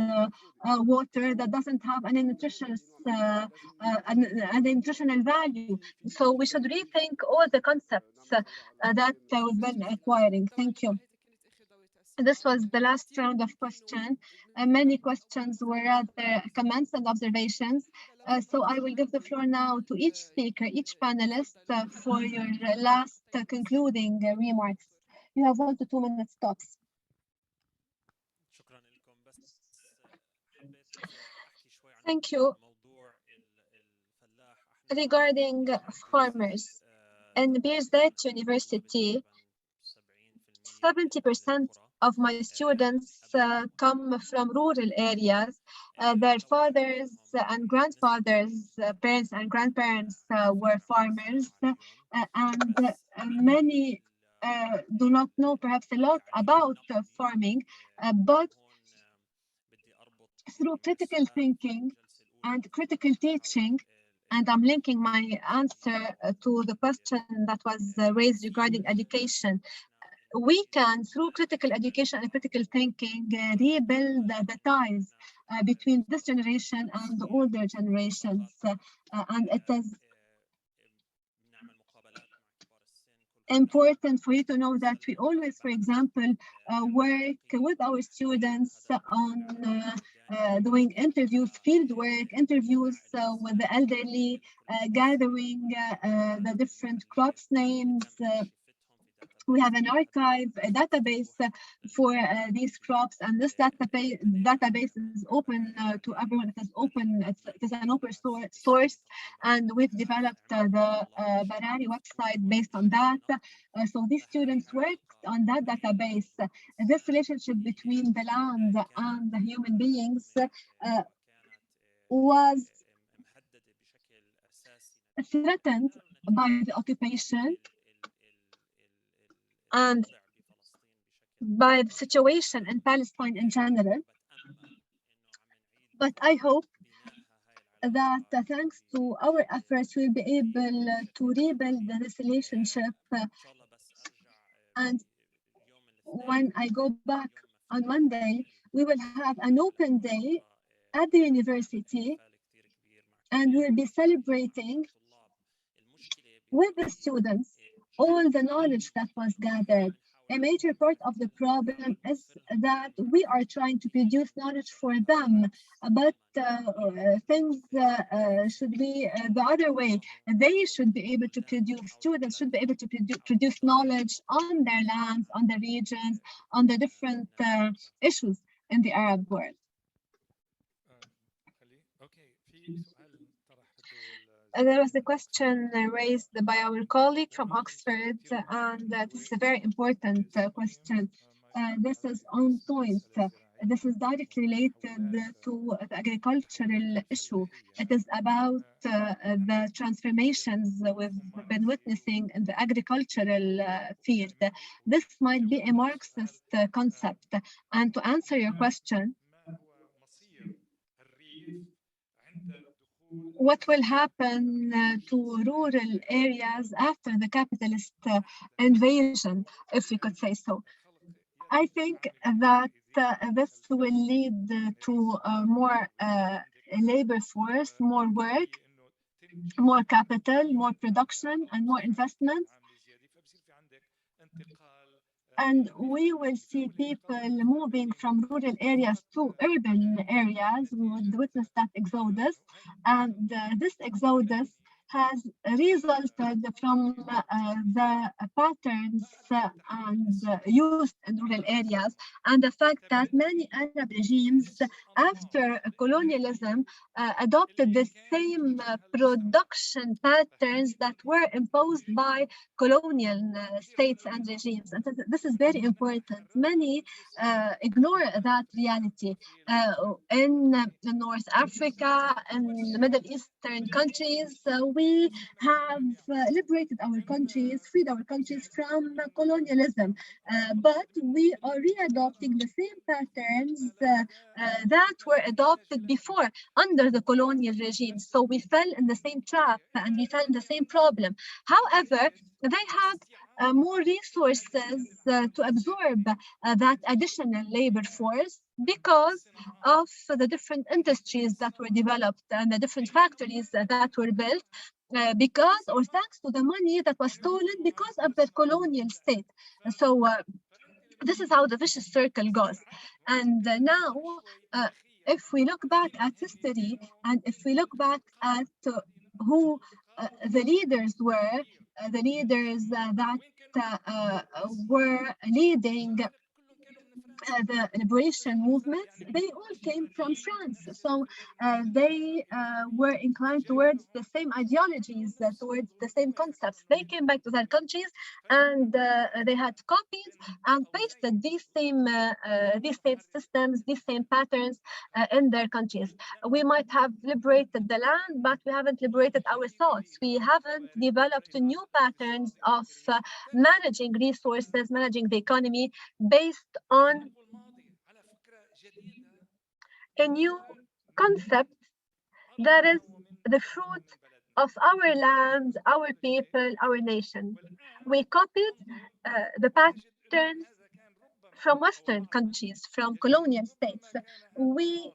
A: water that doesn't have any nutritional value. So we should rethink all the concepts that we've been acquiring. Thank you. This was the last round of questions. Many questions were rather comments and observations. So I will give the floor now to each speaker, each panelist for your last concluding remarks. You have 1 to 2 minutes tops. Thank you. Regarding farmers, in Birzeit University, 70% of my students come from rural areas. Their fathers and grandfathers, parents and grandparents were farmers, and many do not know perhaps a lot about farming, but through critical thinking and critical teaching, and I'm linking my answer to the question that was raised regarding education, we can, through critical education and critical thinking, rebuild the ties between this generation and the older generations. And it is important for you to know that we always, for example, work with our students on doing interviews, field work, interviews with the elderly, gathering the different crops names. We have an archive, a database for these crops, and this database is open to everyone. It is open. It is an open source, and we've developed the Barari website based on that. So these students worked on that database. This relationship between the land and the human beings was threatened by the occupation and by the situation in Palestine in general. But I hope that thanks to our efforts, we'll be able to rebuild this relationship. And when I go back on Monday, we will have an open day at the university, and we'll be celebrating with the students all the knowledge that was gathered, A major part of the problem is that we are trying to produce knowledge for them, but things should be the other way. They should be able to produce, students should be able to produce knowledge on their lands, on the regions, on the different issues in the Arab world. There was a question raised by our colleague from Oxford, and this is a very important question. This is on point. This is directly related to the agricultural issue. It is about the transformations we've been witnessing in the agricultural field. This might be a Marxist concept. And to answer your question, what will happen to rural areas after the capitalist invasion, if we could say so? I think that this will lead to more labor force, more work, more capital, more production, and more investments. And we will see people moving from rural areas to urban areas. We would witness that exodus. And this exodus has resulted from the patterns and used in rural areas, and the fact that many Arab regimes after colonialism adopted the same production patterns that were imposed by colonial states and regimes. And this is very important. Many ignore that reality. In North Africa and the Middle Eastern countries, we have liberated our countries, freed our countries from colonialism, but we are readopting the same patterns that were adopted before under the colonial regime. So we fell in the same trap and we fell in the same problem. However, they had more resources to absorb that additional labor force because of the different industries that were developed and the different factories that were built because or thanks to the money that was stolen because of the colonial state. So this is how the vicious circle goes. And now, if we look back at history and if we look back at who the leaders were, the leaders that were leading the liberation movements, they all came from France. So they were inclined towards the same ideologies, towards the same concepts. They came back to their countries and they had copied and pasted these same systems, these same patterns in their countries. We might have liberated the land, but we haven't liberated our thoughts. We haven't developed new patterns of managing resources, managing the economy based on a new concept that is the fruit of our land, our people, our nation. We copied the patterns from Western countries, from colonial states. We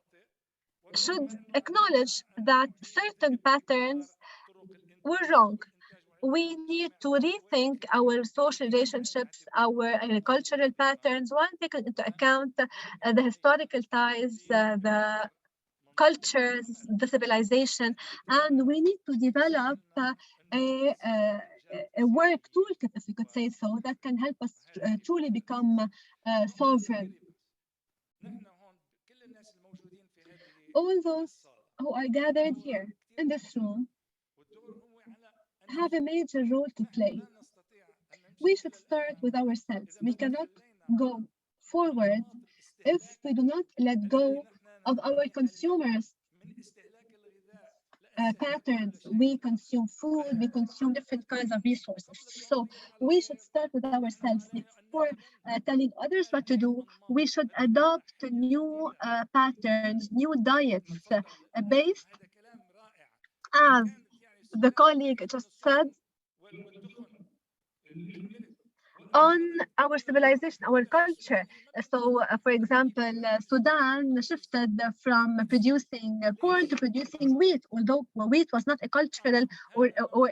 A: should acknowledge that certain patterns were wrong. We need to rethink our social relationships, our agricultural patterns, while taking into account the historical ties, the cultures, the civilization, and we need to develop a work toolkit, if we could say so, that can help us truly become sovereign. All those who are gathered here in this room have a major role to play. We should start with ourselves. We cannot go forward if we do not let go of our consumers' patterns. We consume food, we consume different kinds of resources. So we should start with ourselves. Before telling others what to do, we should adopt new patterns, new diets based, as the colleague just said, on our civilization, our culture. So, for example, Sudan shifted from producing corn to producing wheat, although wheat was not a cultural or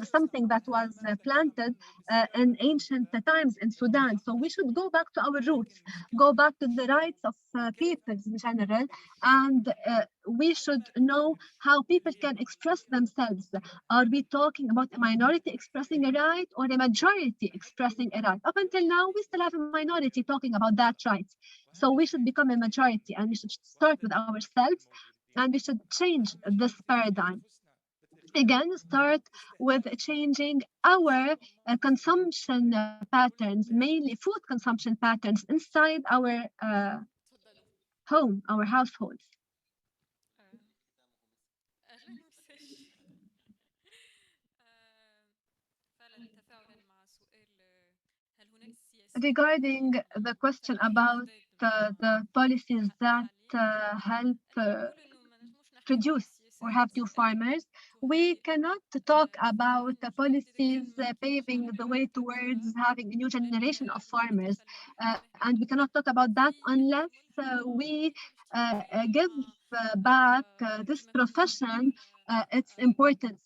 A: something that was planted in ancient times in Sudan. So we should go back to our roots, go back to the rights of peoples in general, and we should know how people can express themselves. Are we talking about a minority expressing a right or a majority expressing a right? Up until now, we still have a minority talking about that right. So we should become a majority, and we should start with ourselves, and we should change this paradigm. Again, start with changing our consumption patterns, mainly food consumption patterns inside our home, our households. Regarding the question about the policies that help produce or have new farmers, we cannot talk about the policies paving the way towards having a new generation of farmers. And we cannot talk about that unless we give back this profession its importance.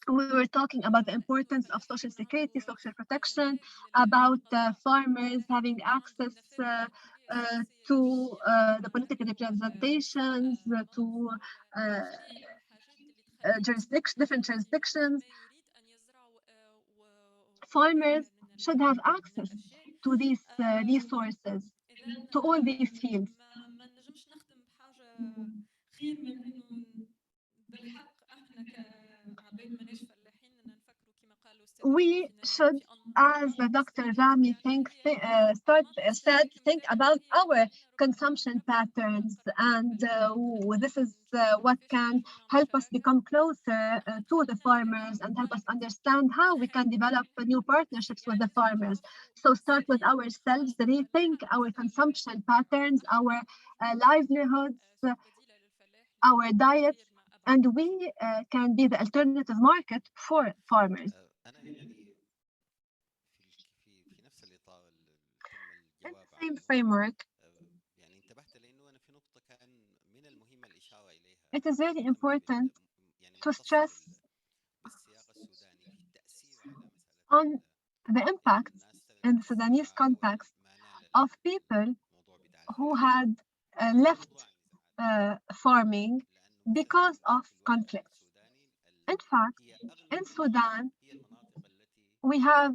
A: We were talking about the importance of social security, social protection, about farmers having access to the political representations, to different jurisdictions. Farmers should have access to these resources, to all these fields. We should, as the Dr. Rami said, think about our consumption patterns, and this is what can help us become closer to the farmers and help us understand how we can develop new partnerships with the farmers. So start with ourselves, rethink our consumption patterns, our livelihoods, our diets, and we can be the alternative market for farmers. In the same framework, it is very important to stress on the impact in the Sudanese context of people who had left farming because of conflicts. In fact, in Sudan, we have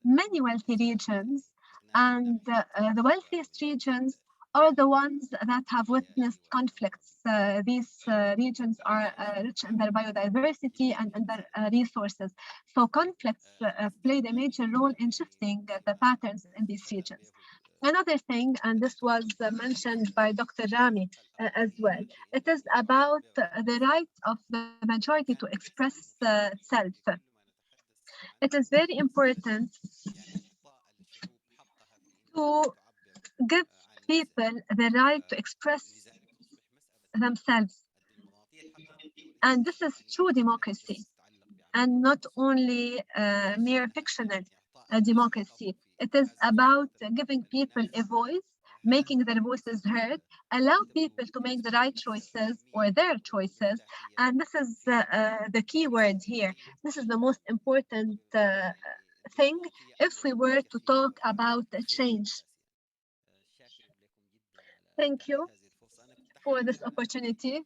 A: many wealthy regions, and the wealthiest regions are the ones that have witnessed conflicts. These regions are rich in their biodiversity and in their resources. So conflicts played a major role in shifting the patterns in these regions. Another thing, and this was mentioned by Dr. Rami as well, it is about the right of the majority to express self. It is very important to give people the right to express themselves. And this is true democracy, and not only mere fictional democracy. It is about giving people a voice, making their voices heard, allow people to make the right choices or their choices. And this is the key word here. This is the most important thing if we were to talk about change. Thank you for this opportunity.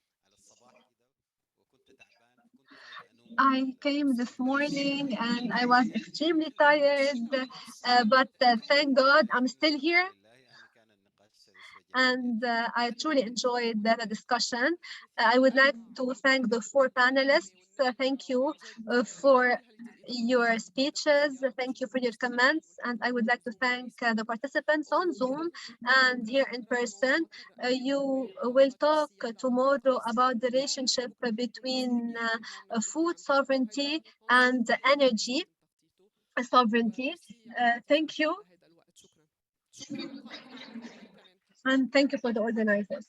A: I came this morning and I was extremely tired, but thank God I'm still here. And I truly enjoyed the discussion. I would like to thank the 4 panelists. Thank you for your speeches. Thank you for your comments. And I would like to thank the participants on Zoom and here in person. You will talk tomorrow about the relationship between food sovereignty and energy sovereignty. Thank you. And thank you for the organizers.